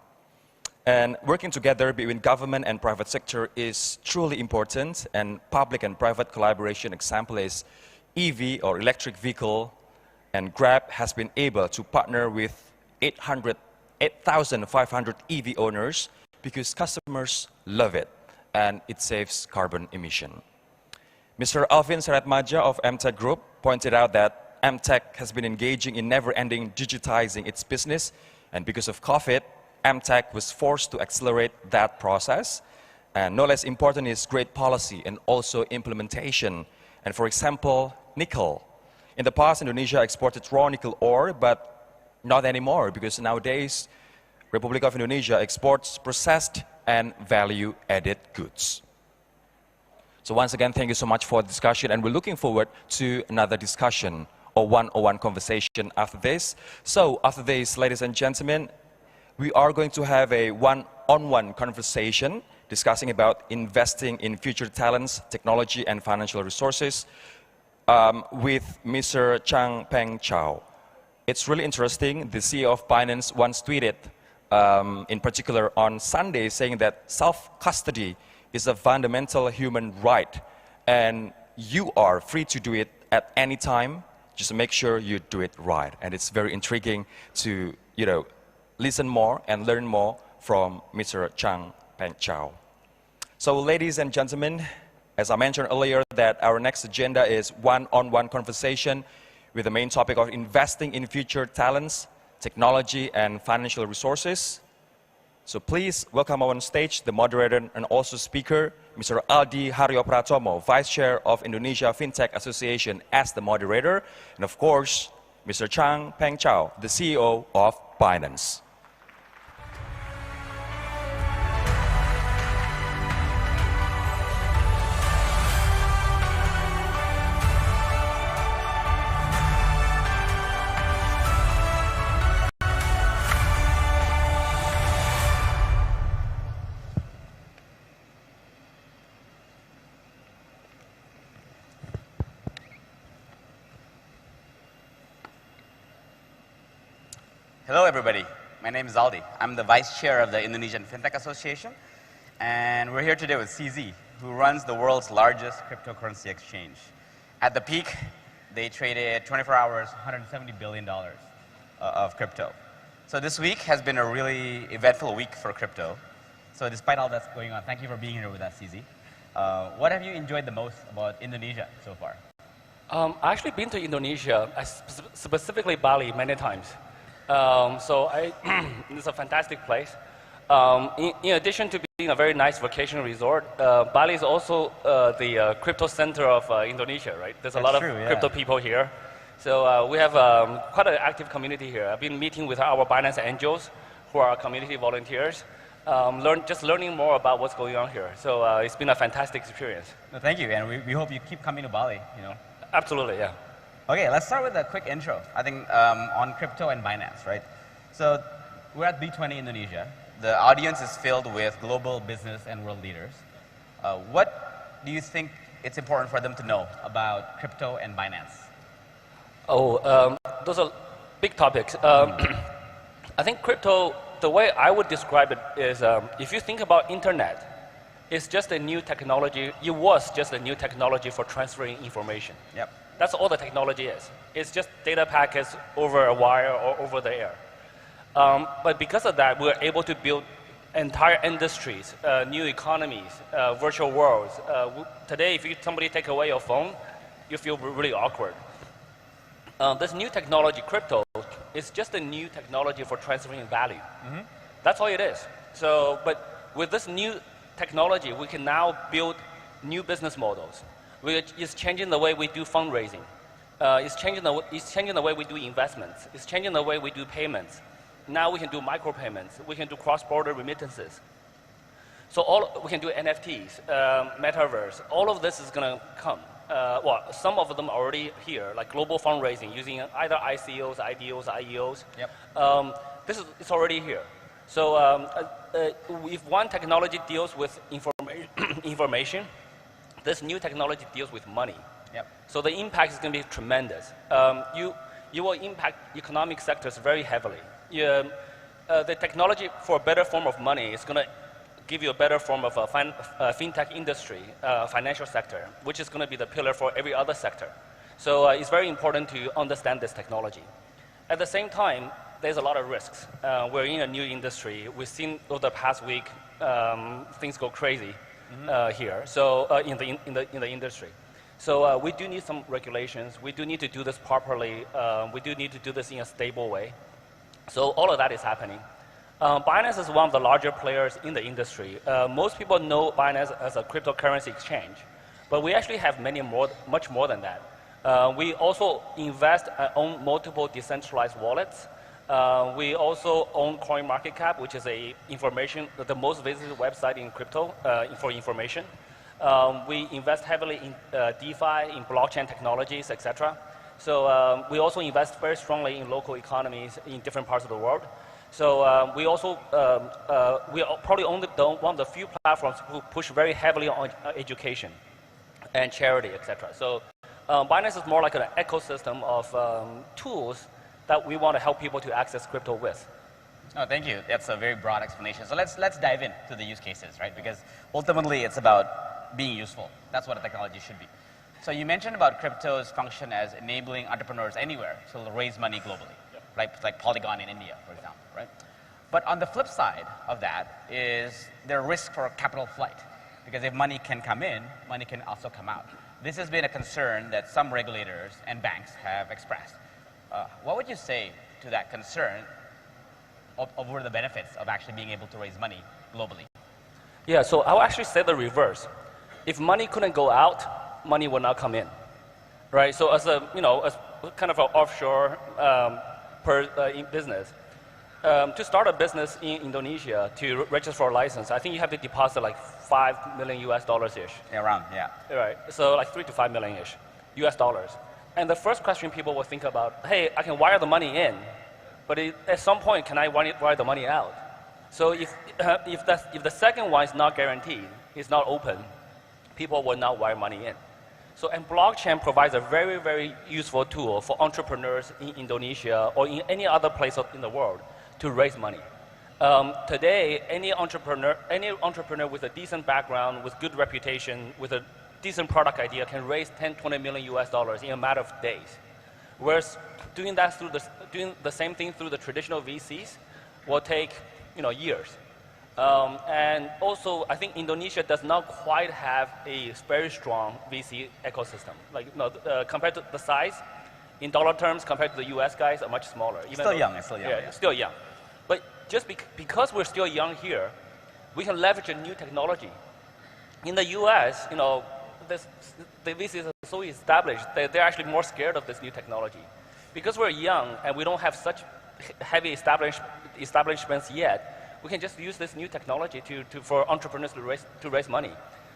And working together between government and private sector is truly important, and public and private collaboration example is EV or electric vehicle, and Grab has been able to partner with 8,500 EV owners because customers love it and it saves carbon emission. Mr. Alvin Seratmaja of MTech Group pointed out that MTech has been engaging in never-ending digitizing its business, and because of COVID, MTech was forced to accelerate that process. And no less important is great policy and also implementation. And for example, nickel. In the past, Indonesia exported raw nickel ore, but not anymore, because nowadays, Republic of Indonesia exports processed and value-added goods. So once again, thank you so much for the discussion, and we're looking forward to another discussion or one-on-one conversation after this. So after this, ladies and gentlemen, we are going to have a one-on-one conversation discussing about investing in future talents, technology, and financial resources with Mr. Chang Peng Chow. It's really interesting. The CEO of Binance once tweeted, in particular on Sunday, saying that self-custody is a fundamental human right, and you are free to do it at any time. Just make sure you do it right. And it's very intriguing to, listen more and learn more from Mr. Chang Peng Chow. So, ladies and gentlemen, as I mentioned earlier, that our next agenda is one-on-one conversation with the main topic of investing in future talents, technology, and financial resources. So please welcome on stage the moderator and also speaker, Mr. Aldi Haryo Pratomo, Vice Chair of Indonesia FinTech Association, as the moderator, and of course, Mr. Chang Peng Chow, the CEO of Binance. Hello, everybody. My name is Aldi. I'm the Vice Chair of the Indonesian FinTech Association, and we're here today with CZ, who runs the world's largest cryptocurrency exchange. At the peak, they traded 24 hours, $170 billion of crypto. So this week has been a really eventful week for crypto. So despite all that's going on, thank you for being here with us, CZ. What have you enjoyed the most about Indonesia so far? I've actually been to Indonesia, specifically Bali, many times. It's a fantastic place. In addition to being a very nice vacation resort, Bali is also the crypto center of Indonesia, right? There's a lot of crypto people here. So we have quite an active community here. I've been meeting with our Binance Angels, who are community volunteers, just learning more about what's going on here. So it's been a fantastic experience. No, thank you, and we hope you keep coming to Bali, Absolutely, yeah. Okay, let's start with a quick intro, I think, on crypto and Binance, right? So we're at B20 Indonesia. The audience is filled with global business and world leaders. What do you think it's important for them to know about crypto and Binance? Those are big topics. I think crypto, the way I would describe it is, if you think about internet, it's just a new technology. It was just a new technology for transferring information. Yep. That's all the technology is. It's just data packets over a wire or over the air. But because of that, we're able to build entire industries, new economies, virtual worlds. Today, if somebody take away your phone, you feel really awkward. This new technology, crypto, is just a new technology for transferring value. Mm-hmm. That's all it is. But with this new technology, we can now build new business models. It's changing the way we do fundraising. It's changing the way we do investments. It's changing the way we do payments. Now we can do micropayments. We can do cross-border remittances. So we can do NFTs, metaverse. All of this is going to come. Some of them are already here, like global fundraising using either ICOs, IDOs, IEOs. Yep. It's already here. So if one technology deals with information, this new technology deals with money. Yep. So the impact is going to be tremendous. You will impact economic sectors very heavily. The technology for a better form of money is going to give you a better form of a fintech industry, financial sector, which is going to be the pillar for every other sector. So it's very important to understand this technology. At the same time, there's a lot of risks. We're in a new industry. We've seen over the past week things go crazy. Here, so in the industry. So we do need some regulations. We do need to do this properly. We do need to do this in a stable way. So all of that is happening. Binance is one of the larger players in the industry. Most people know Binance as a cryptocurrency exchange, but we actually have much more than that. We also invest and own multiple decentralized wallets. We also own CoinMarketCap, which is the most visited website in crypto for information. We invest heavily in DeFi, in blockchain technologies, etc. So we also invest very strongly in local economies in different parts of the world. So we also we are probably one of the few platforms who push very heavily on education and charity, etc. So Binance is more like an ecosystem of tools that we want to help people to access crypto with. Oh, thank you. That's a very broad explanation. So let's dive into the use cases, right? Because ultimately it's about being useful. That's what a technology should be. So you mentioned about crypto's function as enabling entrepreneurs anywhere to raise money globally, like Polygon in India, for example, right? But on the flip side of that is there risk for capital flight, because if money can come in, money can also come out. This has been a concern that some regulators and banks have expressed. What would you say to that concern over the benefits of actually being able to raise money globally? Yeah, so I'll actually say the reverse. If money couldn't go out, money would not come in, right? So as a kind of an offshore business, to start a business in Indonesia to register for a license, I think you have to deposit like $5 million US-ish. Yeah, around, yeah. Right, so like 3 to 5 million-ish US dollars. And the first question people will think about, hey, I can wire the money in, but at some point, can I wire the money out? So if the second one is not guaranteed, it's not open, people will not wire money in. So, and blockchain provides a very, very useful tool for entrepreneurs in Indonesia or in any other place in the world to raise money. Today, any entrepreneur with a decent background, with good reputation, with a decent product idea can raise 10, 20 million US-dollars in a matter of days. Whereas doing the same thing through the traditional VCs will take years. And also, I think Indonesia does not quite have a very strong VC ecosystem. Like, compared to the size, in dollar terms, compared to the US guys, are much smaller. It's still young. Yeah, it's still young. But just because we're still young here, we can leverage a new technology. In the US, the VCs are so established that they're actually more scared of this new technology. Because we're young and we don't have such heavy establishments yet, we can just use this new technology for entrepreneurs to raise money.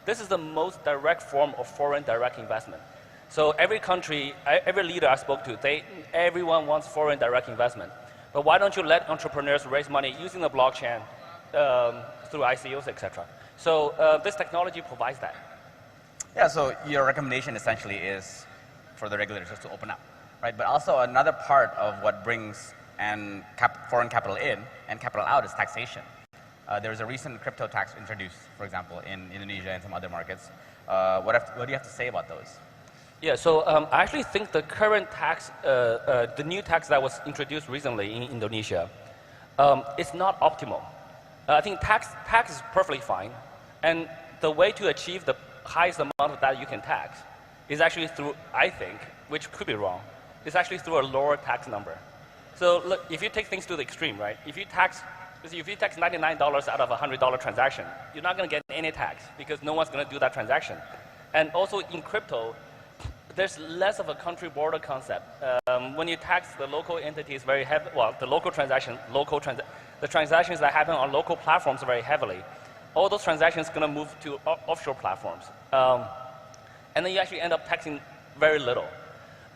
This is the most direct form of foreign direct investment. So every country, every leader I spoke to, everyone wants foreign direct investment. But why don't you let entrepreneurs raise money using the blockchain through ICOs, etc. So this technology provides that. Yeah, so your recommendation essentially is for the regulators just to open up, right? But also another part of what brings foreign capital in and capital out is taxation. There was a recent crypto tax introduced, for example, in Indonesia and some other markets. What do you have to say about those? Yeah, so I actually think the current tax, the new tax that was introduced recently in Indonesia, it's not optimal. I think tax is perfectly fine, and the way to achieve the highest amount of that you can tax is actually through, I think, which could be wrong, is actually through a lower tax number. So look, if you take things to the extreme, right? If you tax $99 out of a $100 transaction, you're not going to get any tax because no one's going to do that transaction. And also in crypto, there's less of a country border concept. When you tax the local entities very heavily, well, the local transaction, the transactions that happen on local platforms very heavily, all those transactions are going to move to offshore platforms. And then you actually end up taxing very little.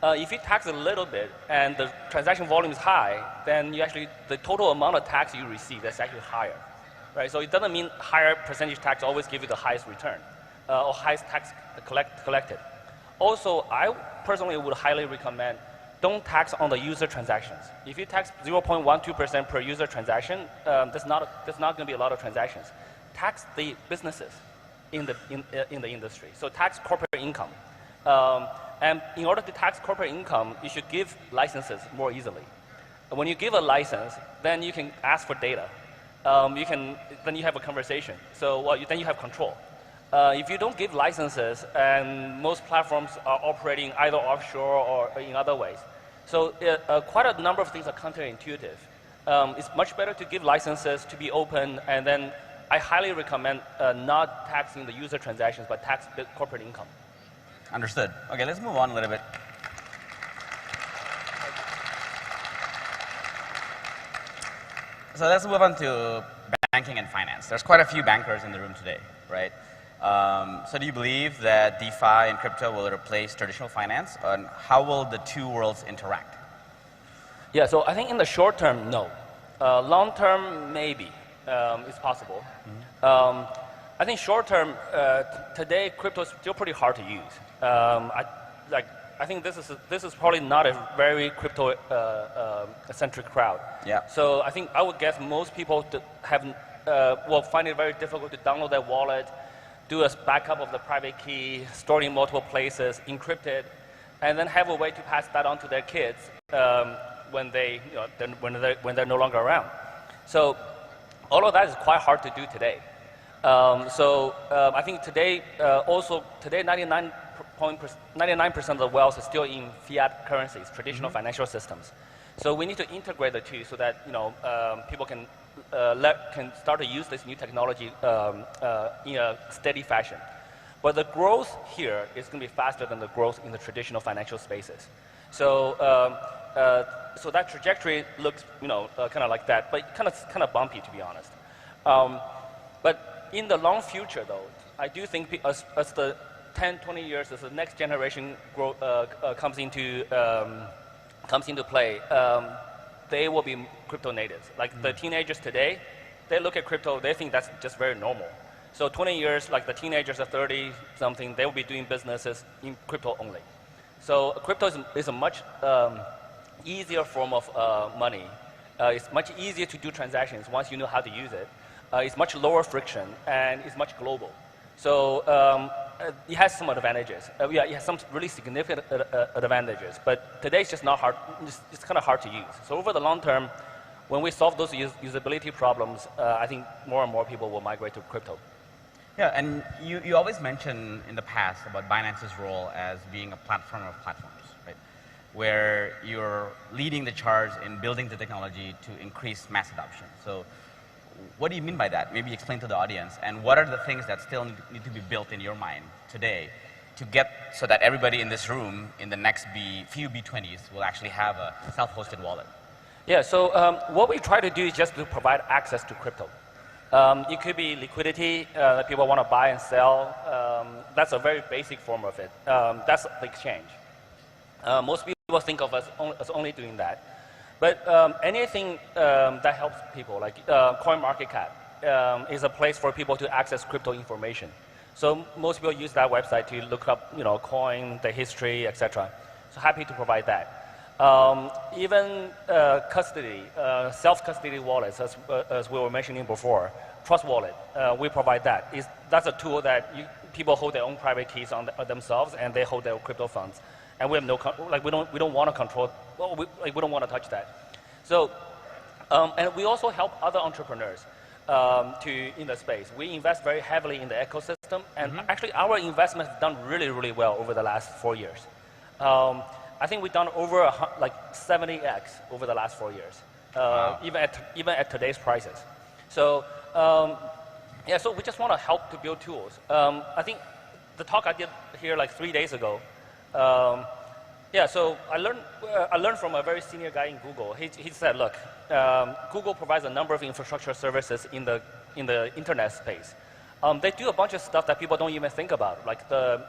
If you tax a little bit and the transaction volume is high, then the total amount of tax you receive is actually higher, right? So it doesn't mean higher percentage tax always give you the highest return or highest tax collected. Also, I personally would highly recommend don't tax on the user transactions. If you tax 0.12% per user transaction, that's not going to be a lot of transactions. Tax the businesses in the industry. So tax corporate income. And in order to tax corporate income, you should give licenses more easily. When you give a license, then you can ask for data. Then you have a conversation. So then you have control. If you don't give licenses, and most platforms are operating either offshore or in other ways, so quite a number of things are counterintuitive. It's much better to give licenses, to be open, and then I highly recommend not taxing the user transactions, but tax the corporate income. Understood. Okay, let's move on a little bit. So let's move on to banking and finance. There's quite a few bankers in the room today, right? So do you believe that DeFi and crypto will replace traditional finance? And how will the two worlds interact? Yeah, so I think in the short term, no. Long term, maybe. It's possible. I think short term, today crypto is still pretty hard to use. I think this is probably not a very crypto centric crowd. Yeah. So I think I would guess most people will find it very difficult to download their wallet, do a backup of the private key, store it in multiple places, encrypt it, and then have a way to pass that on to their kids when they're no longer around. So all of that is quite hard to do today. I think today, 99% of the wealth is still in fiat currencies, traditional financial systems. So we need to integrate the two so that people can start to use this new technology in a steady fashion. But the growth here is going to be faster than the growth in the traditional financial spaces. So so that trajectory looks kind of like that, but kind of bumpy, to be honest. But in the long future, though, I do think as the 10, 20 years, as the next generation comes into play, they will be crypto natives. Like the teenagers today, they look at crypto, they think that's just very normal. So 20 years, like the teenagers are 30-something, they will be doing businesses in crypto only. So crypto is a much easier form of money. It's much easier to do transactions once you know how to use it. It's much lower friction, and it's much global. So it has some advantages. It has some really significant advantages, but today it's just not hard. It's kind of hard to use. So over the long term, when we solve those usability problems, I think more and more people will migrate to crypto. Yeah, and you always mention in the past about Binance's role as being a platform of platforms, right? Where you're leading the charge in building the technology to increase mass adoption. So what do you mean by that? Maybe explain to the audience. And what are the things that still need to be built in your mind today to get so that everybody in this room in the next few B20s will actually have a self-hosted wallet? Yeah, so what we try to do is just to provide access to crypto. It could be liquidity that people want to buy and sell. That's a very basic form of it. That's the exchange. Most people think of us as only doing that. But anything that helps people, like CoinMarketCap, is a place for people to access crypto information. So most people use that website to look up, coin, the history, etc. So happy to provide that. Even custody, self-custody wallets, as we were mentioning before, Trust Wallet, we provide that. That's a tool that people hold their own private keys on themselves, and they hold their crypto funds. And we have we don't want to control. Well, we don't want to touch that. So, and we also help other entrepreneurs in the space. We invest very heavily in the ecosystem, and actually our investment has done really, really well over the last 4 years. I think we've done over 70x over the last 4 years, wow. even at today's prices. So yeah, so we just want to help to build tools. I think the talk I did here 3 days ago. Yeah, so I learned from a very senior guy in Google. He said, look, Google provides a number of infrastructure services in the internet space. They do a bunch of stuff that people don't even think about, like the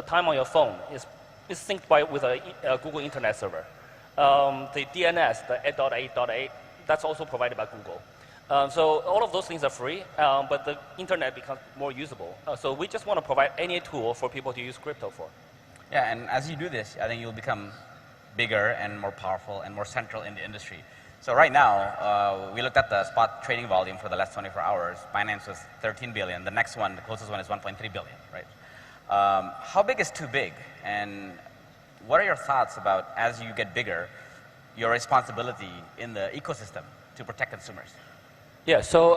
time on your phone is synced with a Google Internet server. The DNS, the 8.8.8, that's also provided by Google. So all of those things are free, but the internet becomes more usable. So we just want to provide any tool for people to use crypto for. Yeah, and as you do this, I think you'll become bigger and more powerful and more central in the industry. So right now, we looked at the spot trading volume for the last 24 hours. Binance was 13 billion. The next one, the closest one, is 1.3 billion, right? How big is too big? And what are your thoughts about, as you get bigger, your responsibility in the ecosystem to protect consumers? Yeah, so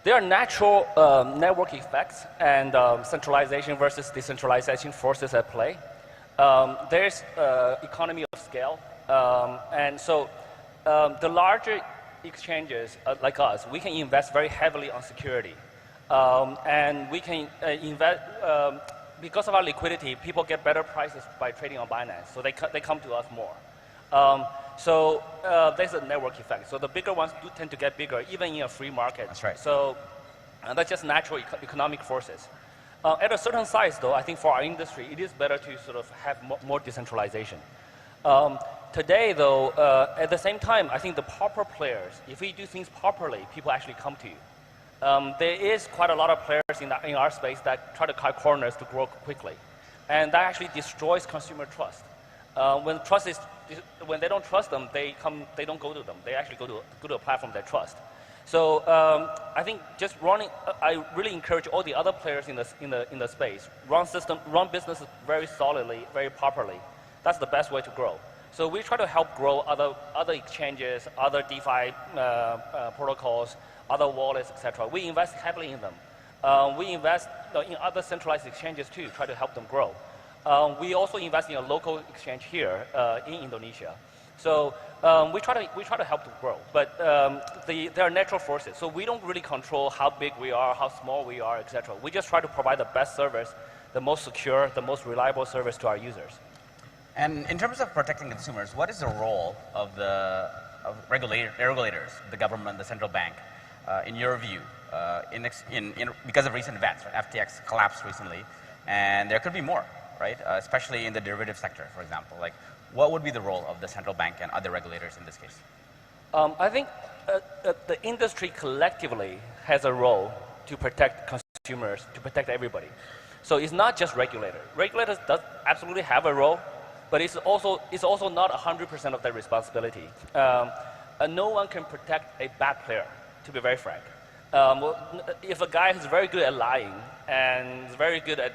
There are natural network effects and centralization versus decentralization forces at play. There's economy of scale. And so the larger exchanges like us, we can invest very heavily on security. And we can invest, because of our liquidity, people get better prices by trading on Binance. So they come to us more. So there's a network effect. So the bigger ones do tend to get bigger, even in a free market. That's right. So that's just natural economic forces. At a certain size, though, I think for our industry, it is better to sort of have more decentralization. Today, though, at the same time, I think the proper players, if we do things properly, people actually come to you. There is quite a lot of players in our space that try to cut corners to grow quickly. And that actually destroys consumer trust. When they don't trust them, they don't go to them. They actually go to a platform they trust. So I think just running, I really encourage all the other players in the space, run businesses very solidly, very properly. That's the best way to grow. So we try to help grow other exchanges, other DeFi protocols, other wallets, etc. We invest heavily in them. We invest in other centralized exchanges too, try to help them grow. We also invest in a local exchange here in Indonesia. So we try to help them grow, but there are natural forces. So we don't really control how big we are, how small we are, etc. We just try to provide the best service, the most secure, the most reliable service to our users. And in terms of protecting consumers, what is the role of regulators, the government, the central bank, in your view, because of recent events? Right? FTX collapsed recently, and there could be more, right? Especially in the derivative sector, for example. Like, what would be the role of the central bank and other regulators in this case? I think the industry collectively has a role to protect consumers, to protect everybody. So it's not just regulators. Regulators does absolutely have a role, but it's also not 100% of their responsibility. No one can protect a bad player, to be very frank. If a guy is very good at lying and is very good at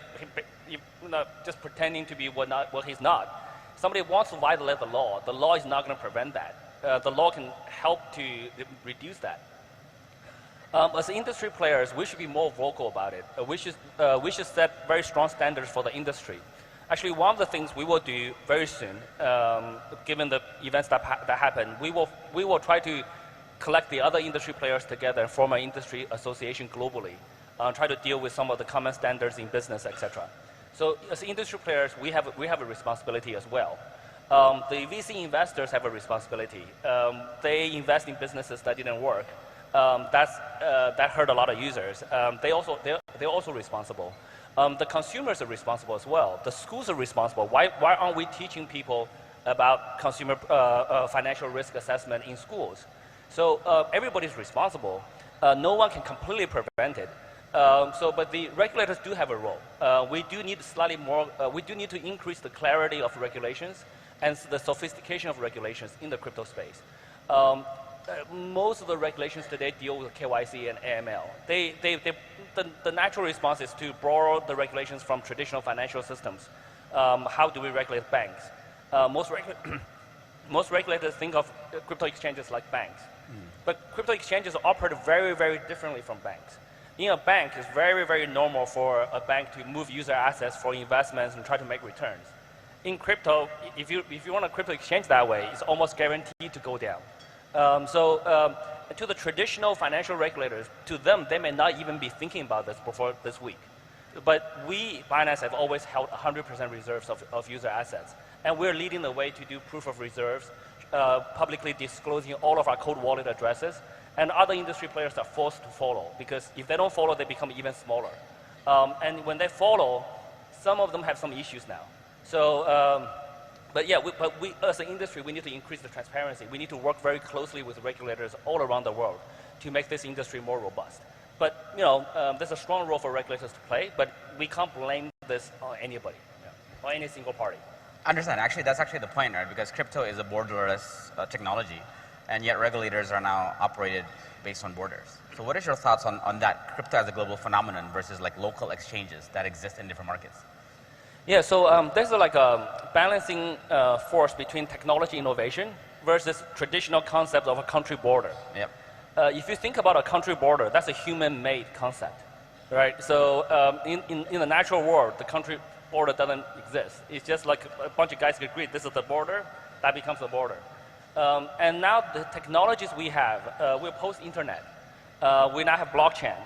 just pretending to be what he's not, somebody wants to violate the law is not going to prevent that. The law can help to reduce that. As industry players, we should be more vocal about it. We should set very strong standards for the industry. Actually, one of the things we will do very soon, given the events that happen, we will try to collect the other industry players together and form an industry association globally, try to deal with some of the common standards in business, etc. So as industry players, we have a responsibility as well. The VC investors have a responsibility. They invest in businesses that didn't work. That hurt a lot of users. They're also responsible. The consumers are responsible as well. The schools are responsible. Why aren't we teaching people about consumer financial risk assessment in schools? So everybody's responsible. No one can completely prevent it. But the regulators do have a role. We do need slightly more. We do need to increase the clarity of regulations and the sophistication of regulations in the crypto space. Most of the regulations today deal with KYC and AML. The natural response is to borrow the regulations from traditional financial systems. How do we regulate banks? Most regulators think of crypto exchanges like banks. But crypto exchanges operate very, very differently from banks. In a bank, it's very, very normal for a bank to move user assets for investments and try to make returns. In crypto, if you run a crypto exchange that way, it's almost guaranteed to go down. To the traditional financial regulators, to them, they may not even be thinking about this before this week. But we, Binance, have always held 100% reserves of user assets. And we're leading the way to do proof of reserves, publicly disclosing all of our cold wallet addresses. And other industry players are forced to follow, because if they don't follow, they become even smaller. And when they follow, some of them have some issues now. So, but we as an industry, we need to increase the transparency. We need to work very closely with regulators all around the world to make this industry more robust. But there's a strong role for regulators to play, but we can't blame this on anybody, or any single party. Understand. Actually, that's actually the point, right? Because crypto is a borderless technology, and yet regulators are now operated based on borders. So what is your thoughts on that, crypto as a global phenomenon versus like local exchanges that exist in different markets? Yeah, so there's like a balancing force between technology innovation versus traditional concept of a country border. Yep. if you think about a country border, that's a human-made concept, right? So in the natural world, the country border doesn't exist. It's just like a bunch of guys agree, this is the border, that becomes the border. And now the technologies we have, we're post-internet. We now have blockchain.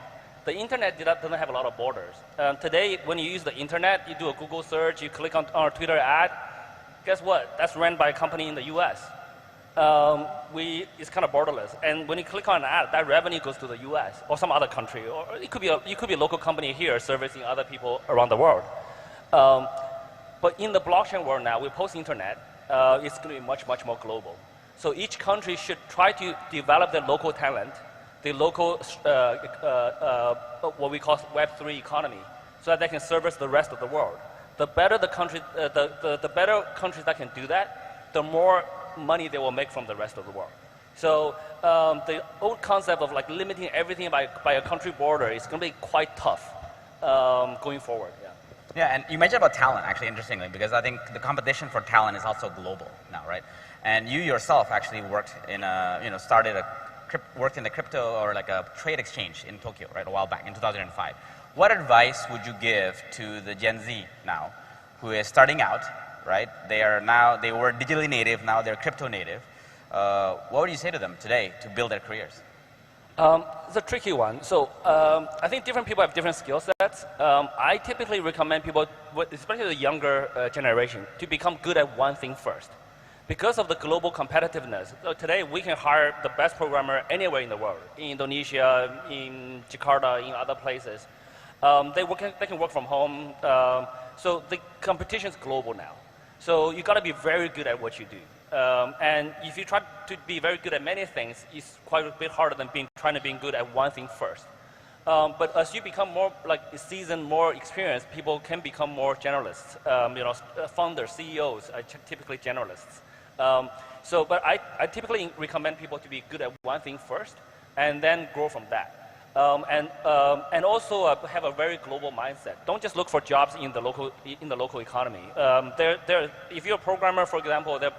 The internet doesn't have a lot of borders. Today, when you use the internet, you do a Google search, you click on a Twitter ad, guess what? That's run by a company in the US. It's kind of borderless. And when you click on an ad, that revenue goes to the US or some other country. Or it could be a local company here servicing other people around the world. But in the blockchain world now, we're post-internet, it's going to be much, much more global. So each country should try to develop their local talent, the local, what we call Web3 economy, so that they can service the rest of the world. The better the country, the better countries that can do that, the more money they will make from the rest of the world. So the old concept of like limiting everything by a country border is going to be quite tough going forward. Yeah. Yeah, and you mentioned about talent, actually, interestingly, because I think the competition for talent is also global now, right? And you yourself actually worked in worked in the crypto or like a trade exchange in Tokyo, right, a while back in 2005. What advice would you give to the Gen Z now, who is starting out, right? They were digitally native, now they're crypto native. What would you say to them today to build their careers? It's a tricky one. So I think different people have different skill sets. I typically recommend people, especially the younger generation, to become good at one thing first. Because of the global competitiveness, so today we can hire the best programmer anywhere in the world, in Indonesia, in Jakarta, in other places. They can work from home. So the competition is global now. So you got to be very good at what you do. And if you try to be very good at many things, it's quite a bit harder than trying to be good at one thing first. But as you become more like seasoned, more experienced, people can become more generalists. Founders, CEOs are typically generalists. But I typically recommend people to be good at one thing first, and then grow from that. And also have a very global mindset. Don't just look for jobs in the local economy. If you're a programmer, for example, there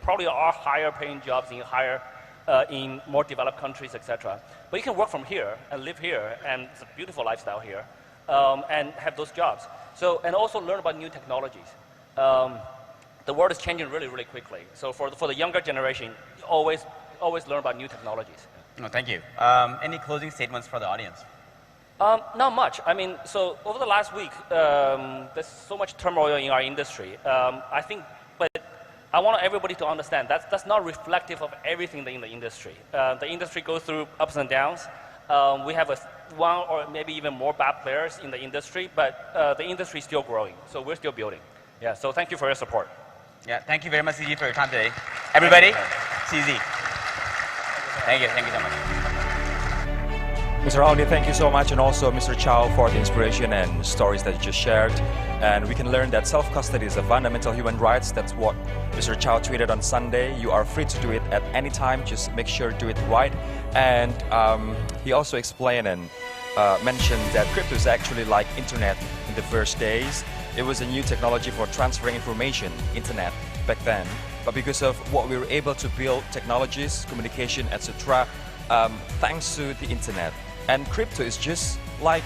probably are higher paying jobs in more developed countries, etc. But you can work from here and live here, and it's a beautiful lifestyle here, and have those jobs. So, and also learn about new technologies. The world is changing really, really quickly. So for the younger generation, always learn about new technologies. No, thank you. Any closing statements for the audience? Not much. I mean, so over the last week, there's so much turmoil in our industry. But I want everybody to understand that's not reflective of everything in the industry. The industry goes through ups and downs. We have one or maybe even more bad players in the industry, but the industry is still growing. So we're still building. Yeah. So thank you for your support. Yeah. Thank you very much, CZ, for your time today. Everybody, CZ. Thank you so much. Mr. Aldi, thank you so much, and also Mr. Chow for the inspiration and stories that you just shared. And we can learn that self-custody is a fundamental human right. That's what Mr. Chow tweeted on Sunday. You are free to do it at any time, just make sure to do it right. And he also explained and mentioned that crypto is actually like internet in the first days. It was a new technology for transferring information, internet, back then. But because of what we were able to build, technologies, communication, etc., thanks to the internet. And crypto is just like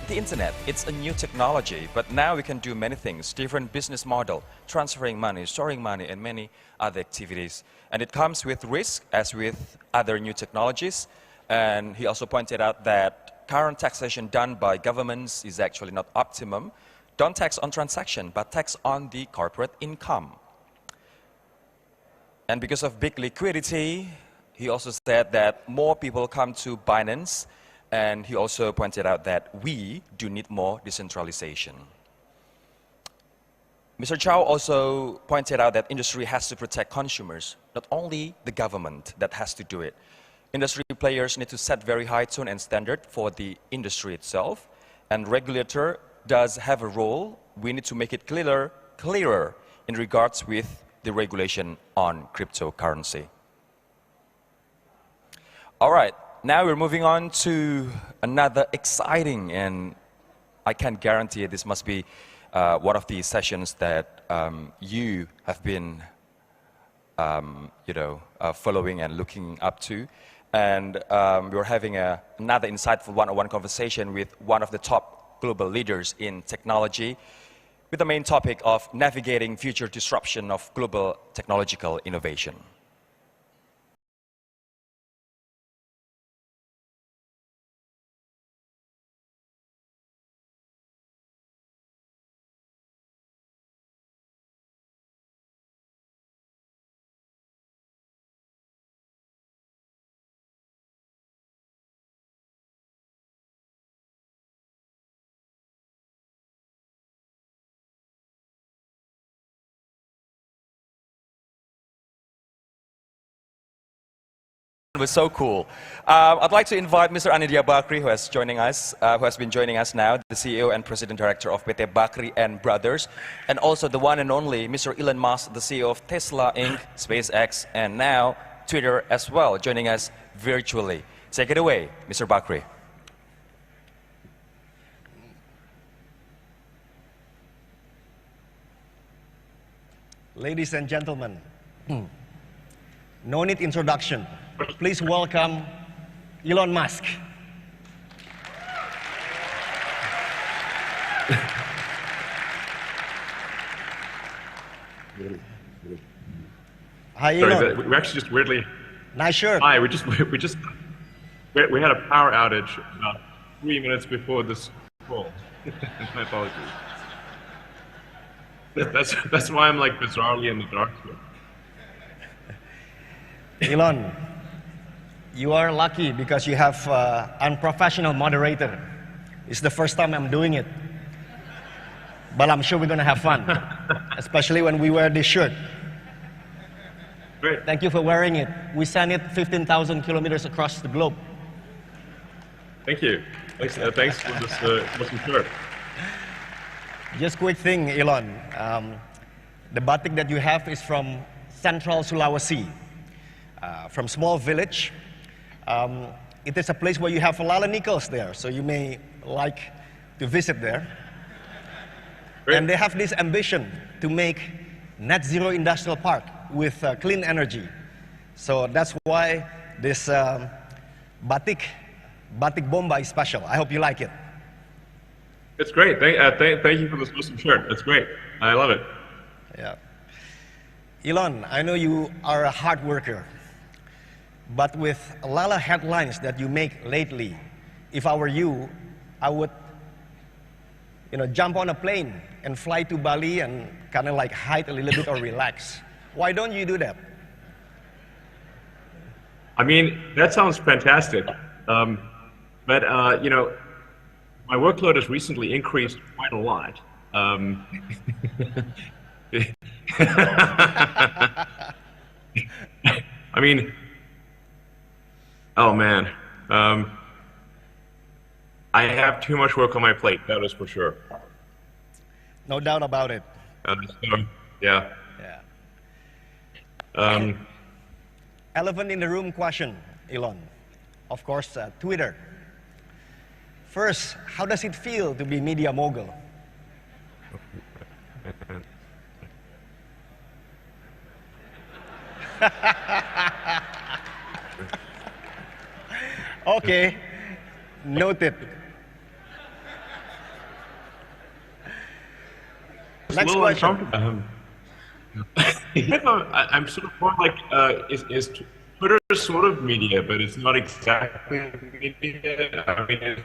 the internet. It's a new technology, but now we can do many things, different business model, transferring money, storing money, and many other activities. And it comes with risk, as with other new technologies. And he also pointed out that current taxation done by governments is actually not optimum. Don't tax on transaction, but tax on the corporate income. And because of big liquidity, he also said that more people come to Binance, and he also pointed out that we do need more decentralization. Mr. Chow also pointed out that industry has to protect consumers, not only the government that has to do it. Industry players need to set very high tone and standard for the industry itself, and regulator does have a role. We need to make it clearer in regards with the regulation on cryptocurrency. All right, now we're moving on to another exciting, and I can guarantee this must be one of the sessions that you have been following and looking up to. And we're having another insightful one-on-one conversation with one of the top global leaders in technology, with the main topic of navigating future disruption of global technological innovation. It was so cool. I'd like to invite Mr. Anindya Bakri, who has been joining us now, the CEO and President Director of PT Bakri and Brothers, and also the one and only Mr. Elon Musk, the CEO of Tesla Inc., SpaceX, and now Twitter as well, joining us virtually. Take it away, Mr. Bakri. Ladies and gentlemen, no need introduction. Please welcome Elon Musk. Hi, Elon. Sorry, we actually just weirdly. Nice shirt. Hi, we had a power outage about 3 minutes before this call. My apologies. That's why I'm like bizarrely in the dark here. Elon, you are lucky because you have unprofessional moderator. It's the first time I'm doing it. But I'm sure we're going to have fun, especially when we wear this shirt. Great. Thank you for wearing it. We sent it 15,000 kilometers across the globe. Thank you. Thanks for this awesome shirt. Just quick thing, Elon. The batik that you have is from Central Sulawesi, from small village. It is a place where you have a lot of nickels there, so you may like to visit there. Great. And they have this ambition to make net zero industrial park with clean energy. So that's why this batik bomba is special. I hope you like it. It's great. Thank you for this awesome shirt. It's great. I love it. Yeah. Elon, I know you are a hard worker, but with a lot of headlines that you make lately, if I were you, I would jump on a plane and fly to Bali and kind of like hide a little bit or relax. Why don't you do that? I mean, that sounds fantastic. But my workload has recently increased quite a lot. I mean, oh man. I have too much work on my plate, that is for sure. No doubt about it. Yeah. Elephant in the room question, Elon. Of course, Twitter. First, how does it feel to be media mogul? Okay, noted. Next question. I'm sort of more like, is Twitter sort of media, but it's not exactly media. I mean,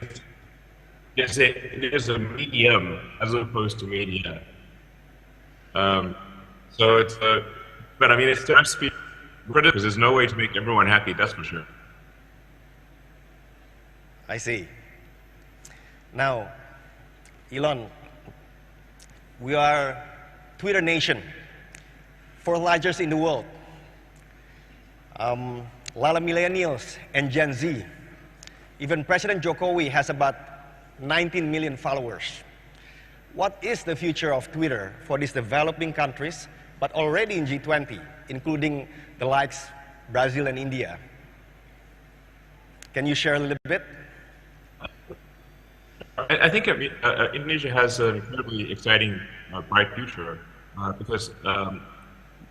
it is a medium as opposed to media. So it's but I mean, it's to speak because there's no way to make everyone happy, that's for sure. I see. Now, Elon, we are Twitter nation, fourth largest in the world. A lot of millennials and Gen Z. Even President Jokowi has about 19 million followers. What is the future of Twitter for these developing countries, but already in G20, including the likes Brazil and India? Can you share a little bit? I think Indonesia has an incredibly exciting, bright future because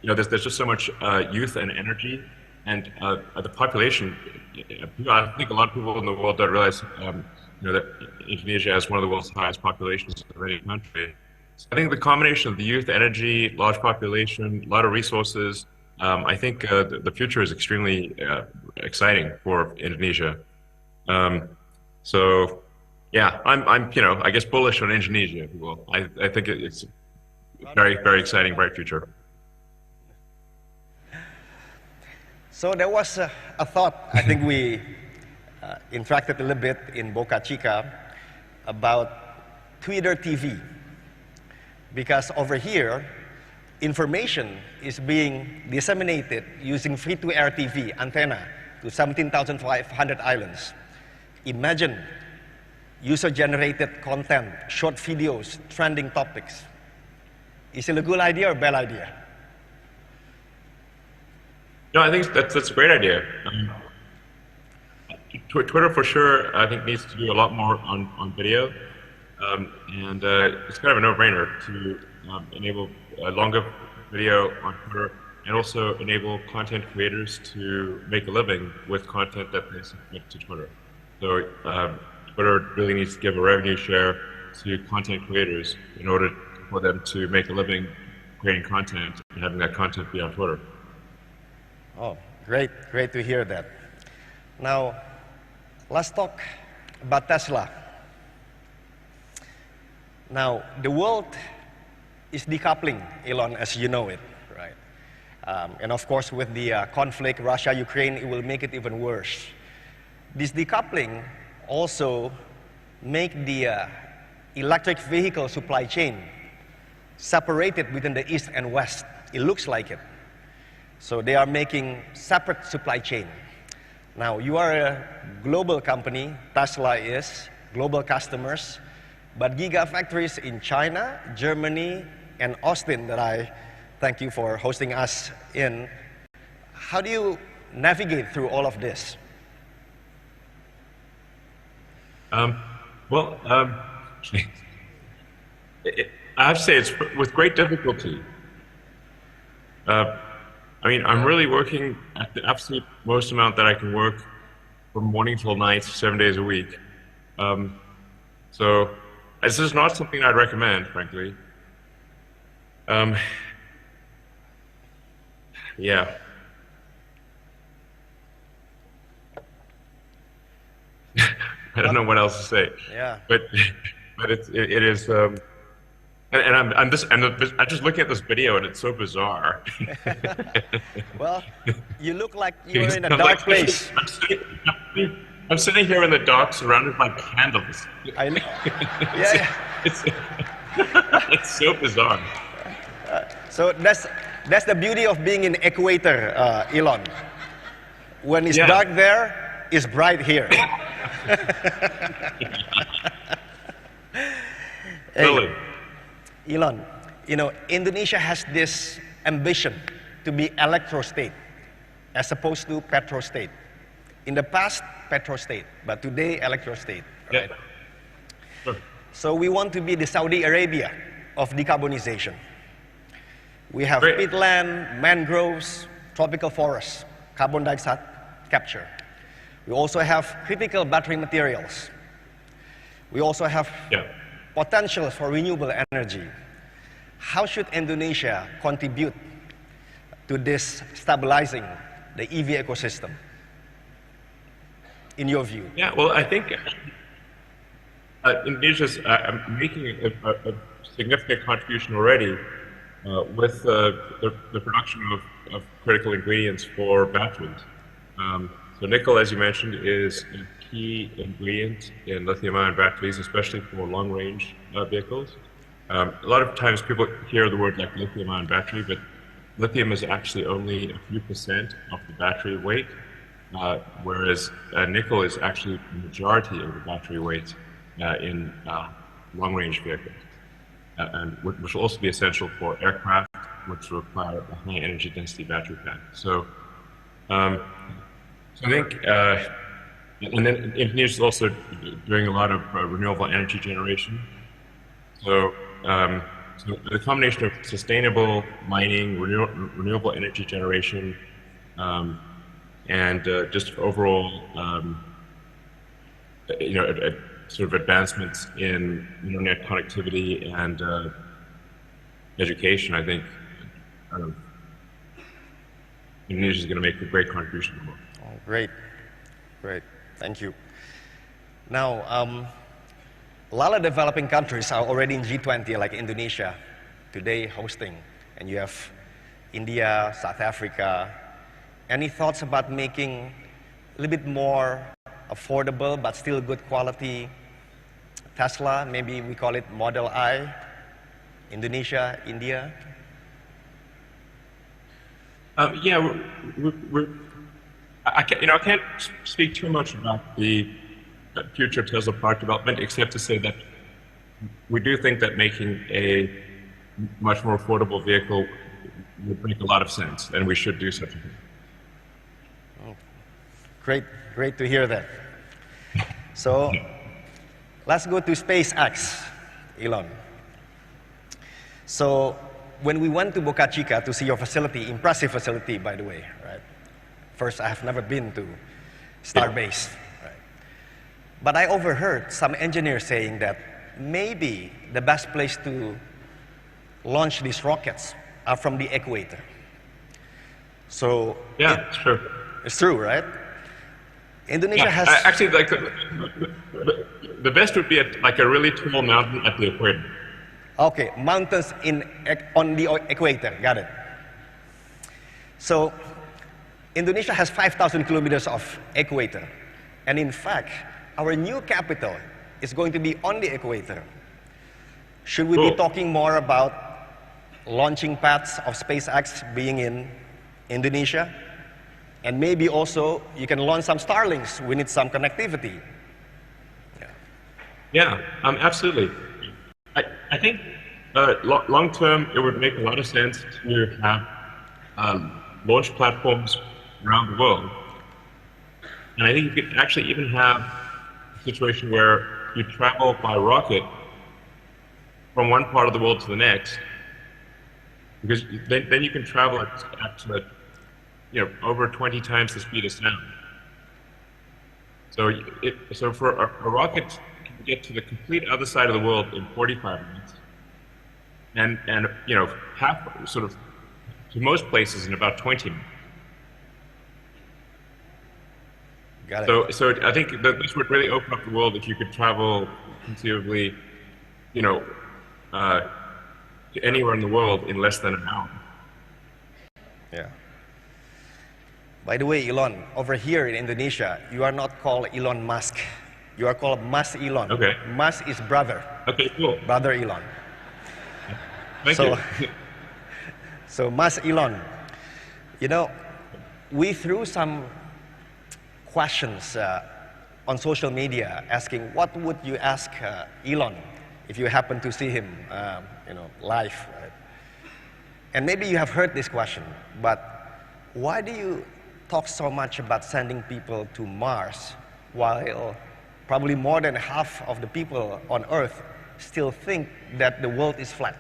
there's just so much youth and energy And the population, I think a lot of people in the world don't realize that Indonesia has one of the world's highest populations of any country. So I think the combination of the youth, energy, large population, a lot of resources, I think the future is extremely exciting for Indonesia. So yeah, I'm I guess bullish on Indonesia, if you will. I think it's very, very exciting, bright future. So there was a thought, I think we interacted a little bit in Boca Chica about Twitter TV. Because over here, information is being disseminated using free-to-air TV antenna to 17,500 islands. Imagine user-generated content, short videos, trending topics. Is it a good idea or bad idea? No, I think that's a great idea. Twitter for sure, I think needs to do a lot more on video. And it's kind of a no-brainer to enable a longer video on Twitter and also enable content creators to make a living with content that they submit to Twitter. So Twitter really needs to give a revenue share to content creators in order for them to make a living creating content and having that content be on Twitter. Oh, great to hear that. Now, let's talk about Tesla. Now, the world is decoupling, Elon, as you know it, right? And of course, with the conflict, Russia-Ukraine, it will make it even worse. This decoupling also make the electric vehicle supply chain separated within the East and West. It looks like it. So they are making separate supply chain. Now, you are a global company, Tesla is, global customers, but gigafactories in China, Germany, and Austin that I thank you for hosting us in. How do you navigate through all of this? I have to say it's with great difficulty. I mean, I'm really working at the absolute most amount that I can work from morning till night, 7 days a week. So this is not something I'd recommend, frankly. Yeah. I don't know what else to say. Yeah. But it is. And I'm just looking at this video and it's so bizarre. Well, you look like you're in a dark place. I'm sitting here in the dark, surrounded by candles. I know. It's so bizarre. So that's the beauty of being in equator, Elon. When it's dark there, it's bright here. Really? Elon, Indonesia has this ambition to be electro-state as opposed to petro-state. In the past, petro-state, but today, electro-state. Right? Yeah. Sure. So we want to be the Saudi Arabia of decarbonization. We have peatland, mangroves, tropical forests, carbon dioxide capture. We also have critical battery materials. We also have potential for renewable energy. How should Indonesia contribute to this stabilizing the EV ecosystem, in your view? Yeah, well, I think Indonesia's making a significant contribution already with the production of critical ingredients for batteries. So nickel, as you mentioned, is a key ingredient in lithium-ion batteries, especially for long-range vehicles. A lot of times people hear the word like lithium-ion battery, but lithium is actually only a few percent of the battery weight, whereas nickel is actually the majority of the battery weight in long-range vehicles, and which will also be essential for aircraft, which require a high energy density battery pack. So I think, and then Indonesia is also doing a lot of renewable energy generation. So, so the combination of sustainable mining, renewable energy generation, and just overall, sort of advancements in internet connectivity and education. I think Indonesia is going to make a great contribution to the world. Oh, great, great, thank you. Now, a lot of developing countries are already in G20, like Indonesia, today hosting, and you have India, South Africa. Any thoughts about making a little bit more affordable but still good quality Tesla? Maybe we call it Model I, Indonesia, India? Yeah, I can't speak too much about the future Tesla product development, except to say that we do think that making a much more affordable vehicle would make a lot of sense, and we should do such a thing. Oh, great to hear that. So let's go to SpaceX, Elon. So when we went to Boca Chica to see your facility, impressive facility, by the way, right? First, I have never been to Starbase, right? But I overheard some engineers saying that maybe the best place to launch these rockets are from the equator. So yeah, it's true. It's true, right? Indonesia has actually like the best would be at like a really tall mountain at the equator. Okay, mountains on the equator, got it. So Indonesia has 5,000 kilometers of equator, and in fact, our new capital is going to be on the equator. Should we be talking more about launching pads of SpaceX being in Indonesia? And maybe also you can launch some Starlinks. We need some connectivity. Yeah, absolutely. I think long term it would make a lot of sense to have launch platforms around the world. And I think you could actually even have a situation where you travel by rocket from one part of the world to the next, because then you can travel at over 20 times the speed of sound. So for a rocket can get to the complete other side of the world in 45 minutes, and half sort of to most places in about 20 minutes. Got it. So I think that this would really open up the world if you could travel conceivably, to anywhere in the world in less than an hour. Yeah. By the way, Elon, over here in Indonesia, you are not called Elon Musk. You are called Mas Elon. Okay. Mas is brother. Okay, cool. Brother Elon. Thank you. So Mas Elon, we threw some questions on social media asking, what would you ask Elon if you happen to see him, live? Right? And maybe you have heard this question, but why do you talk so much about sending people to Mars while probably more than half of the people on Earth still think that the world is flat?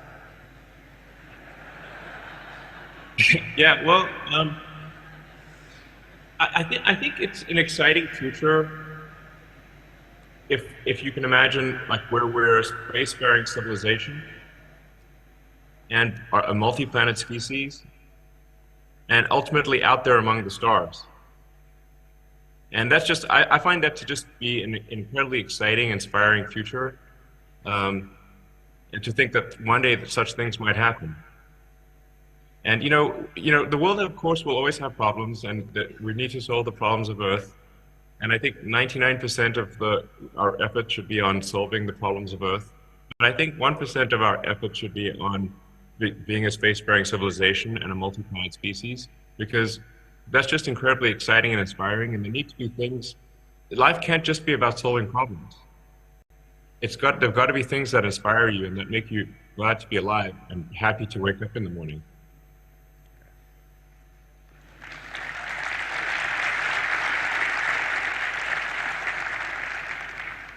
Yeah, well, I think it's an exciting future if you can imagine like where we're a spacefaring civilization and a multi-planet species, and ultimately out there among the stars. And that's just, I find that to just be an incredibly exciting, inspiring future, and to think that one day that such things might happen. And the world, of course, will always have problems, and that we need to solve the problems of Earth. And I think 99% of our effort should be on solving the problems of Earth. But I think 1% of our effort should be on being a spacefaring civilization and a multi-planet species, because that's just incredibly exciting and inspiring, and there need to be things. Life can't just be about solving problems. They've got to be things that inspire you and that make you glad to be alive and happy to wake up in the morning.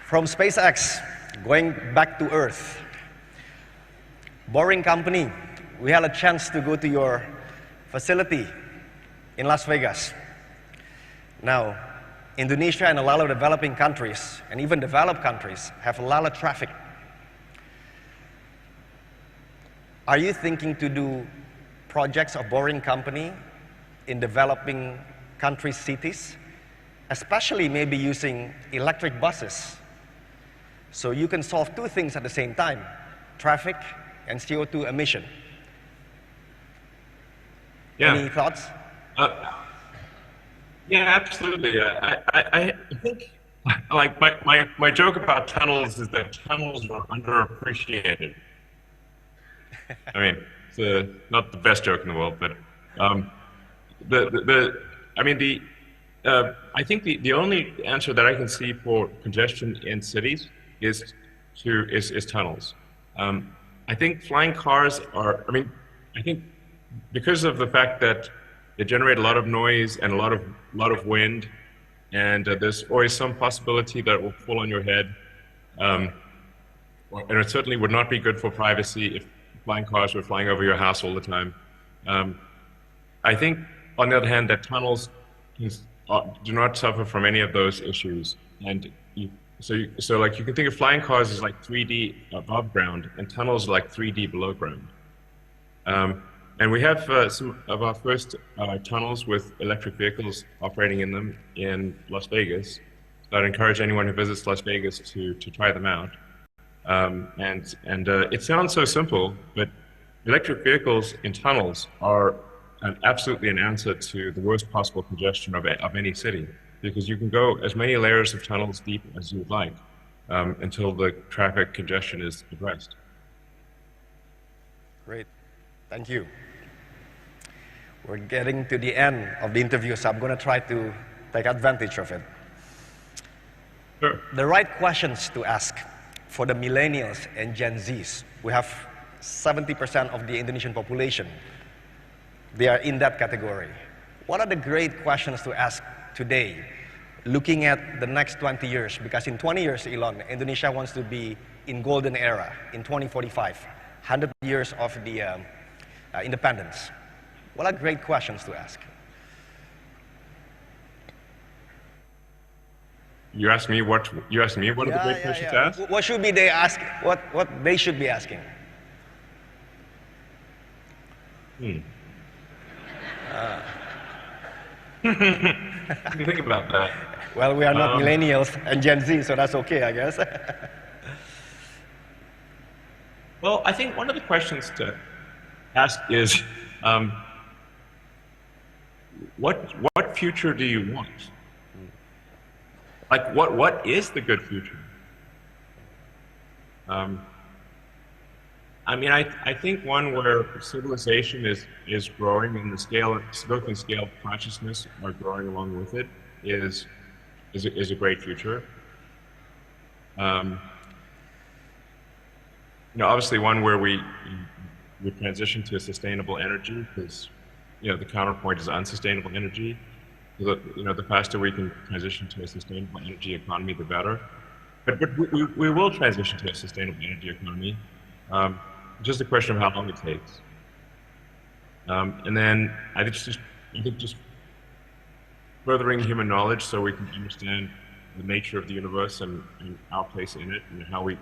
From SpaceX, going back to Earth, Boring Company, we had a chance to go to your facility in Las Vegas. Now, Indonesia and a lot of developing countries, and even developed countries, have a lot of traffic. Are you thinking to do projects of borrowing company in developing country cities, especially maybe using electric buses? So you can solve two things at the same time, traffic and CO2 emission. Yeah. Any thoughts? Yeah, absolutely. I think, like, my joke about tunnels is that tunnels are underappreciated. I mean, it's not the best joke in the world, but I think the only answer that I can see for congestion in cities is tunnels. I think flying cars are. I think because of the fact that they generate a lot of noise and a lot of wind, and there's always some possibility that it will fall on your head, and it certainly would not be good for privacy if flying cars were flying over your house all the time. I think, on the other hand, that tunnels do not suffer from any of those issues, and so like you can think of flying cars as like 3D above ground, and tunnels are like 3D below ground. And we have some of our first tunnels with electric vehicles operating in them in Las Vegas. So I'd encourage anyone who visits Las Vegas to try them out. It sounds so simple, but electric vehicles in tunnels are absolutely an answer to the worst possible congestion of any city, because you can go as many layers of tunnels deep as you would like until the traffic congestion is addressed. Great, thank you. We're getting to the end of the interview, so I'm going to try to take advantage of it. Sure. The right questions to ask for the millennials and Gen Zs. We have 70% of the Indonesian population. They are in that category. What are the great questions to ask today, looking at the next 20 years? Because in 20 years, Elon, Indonesia wants to be in golden era in 2045, 100 years of the independence. What are great questions to ask? You asked me what are the great questions to ask? What should be they ask? What they should be asking? Let me think about that. Well, we are not millennials and Gen Z, so that's okay, I guess. Well, I think one of the questions to ask is, what future do you want? Like, what is the good future? I think one where civilization is growing and the scope and scale of consciousness are growing along with it is a great future. Obviously one where we transition to a sustainable energy, because the counterpoint is unsustainable energy. The faster we can transition to a sustainable energy economy, the better. But we will transition to a sustainable energy economy. Just a question of how long it takes. And then I think just furthering human knowledge so we can understand the nature of the universe and our place in it, and how we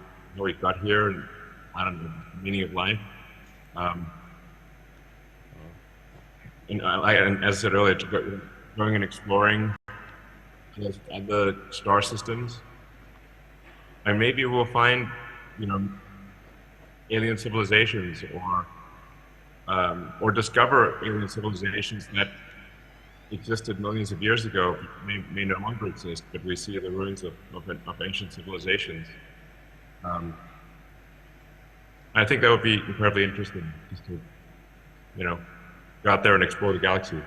got here, and I don't know, the meaning of life. And as I said earlier, going and exploring other star systems, and maybe we'll find, alien civilizations, or discover alien civilizations that existed millions of years ago, may no longer exist, but we see the ruins of ancient civilizations. I think that would be incredibly interesting, just to, go out there and explore the galaxy.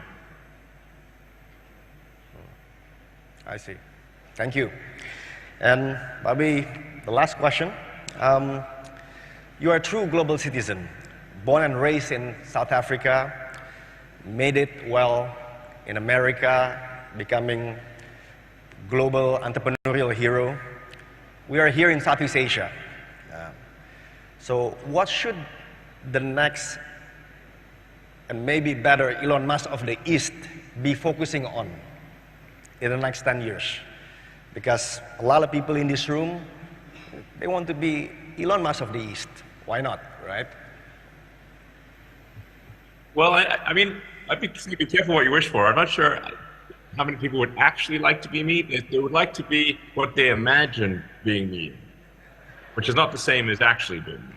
I see. Thank you. And Bobby, the last question. You are a true global citizen, born and raised in South Africa, made it well in America, becoming global entrepreneurial hero. We are here in Southeast Asia. So what should the next, and maybe better, Elon Musk of the East be focusing on in the next 10 years? Because a lot of people in this room, they want to be Elon Musk of the East. Why not, right? Well, I mean, I'd be careful what you wish for. I'm not sure how many people would actually like to be me. They would like to be what they imagine being me, which is not the same as actually being me.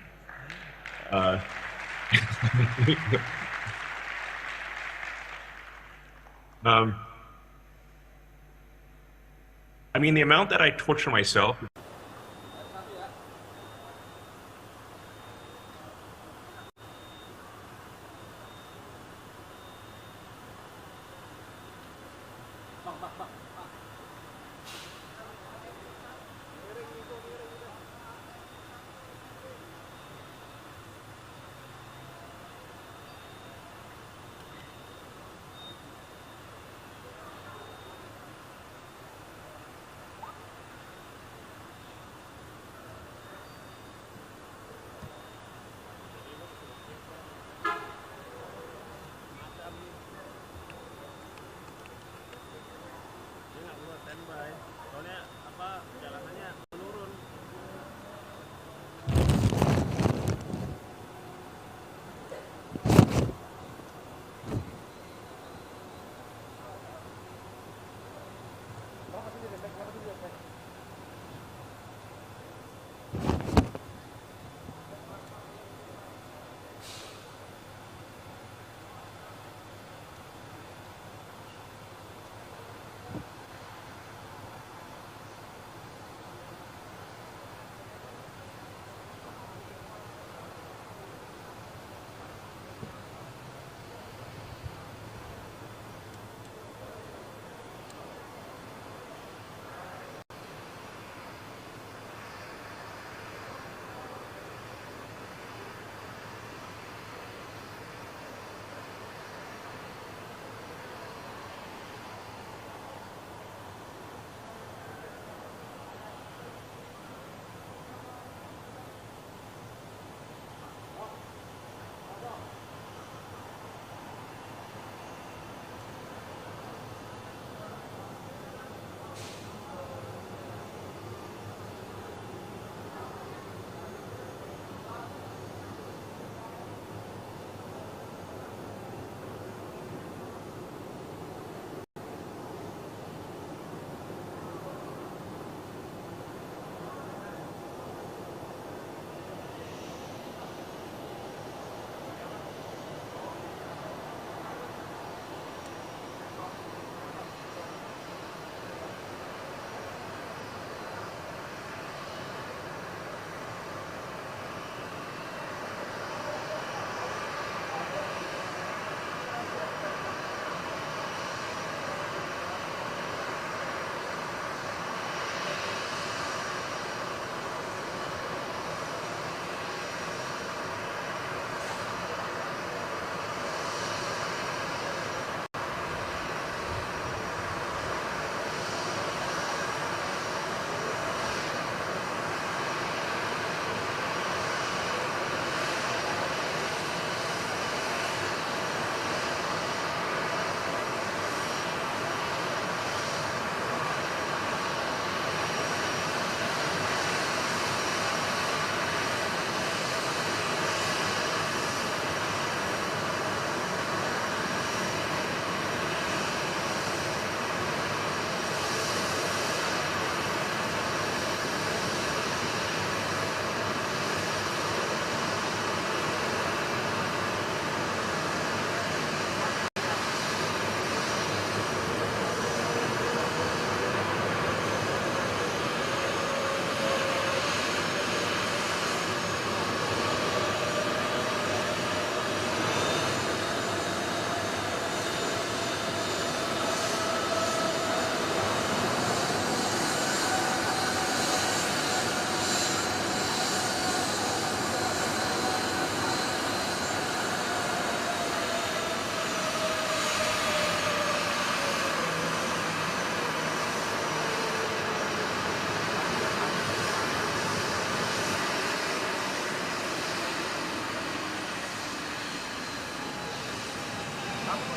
I mean, the amount that I torture myself.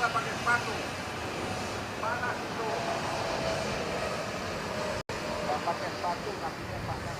nggak pakai sepatu. Panas itu. pakai sepatu kakinya pakai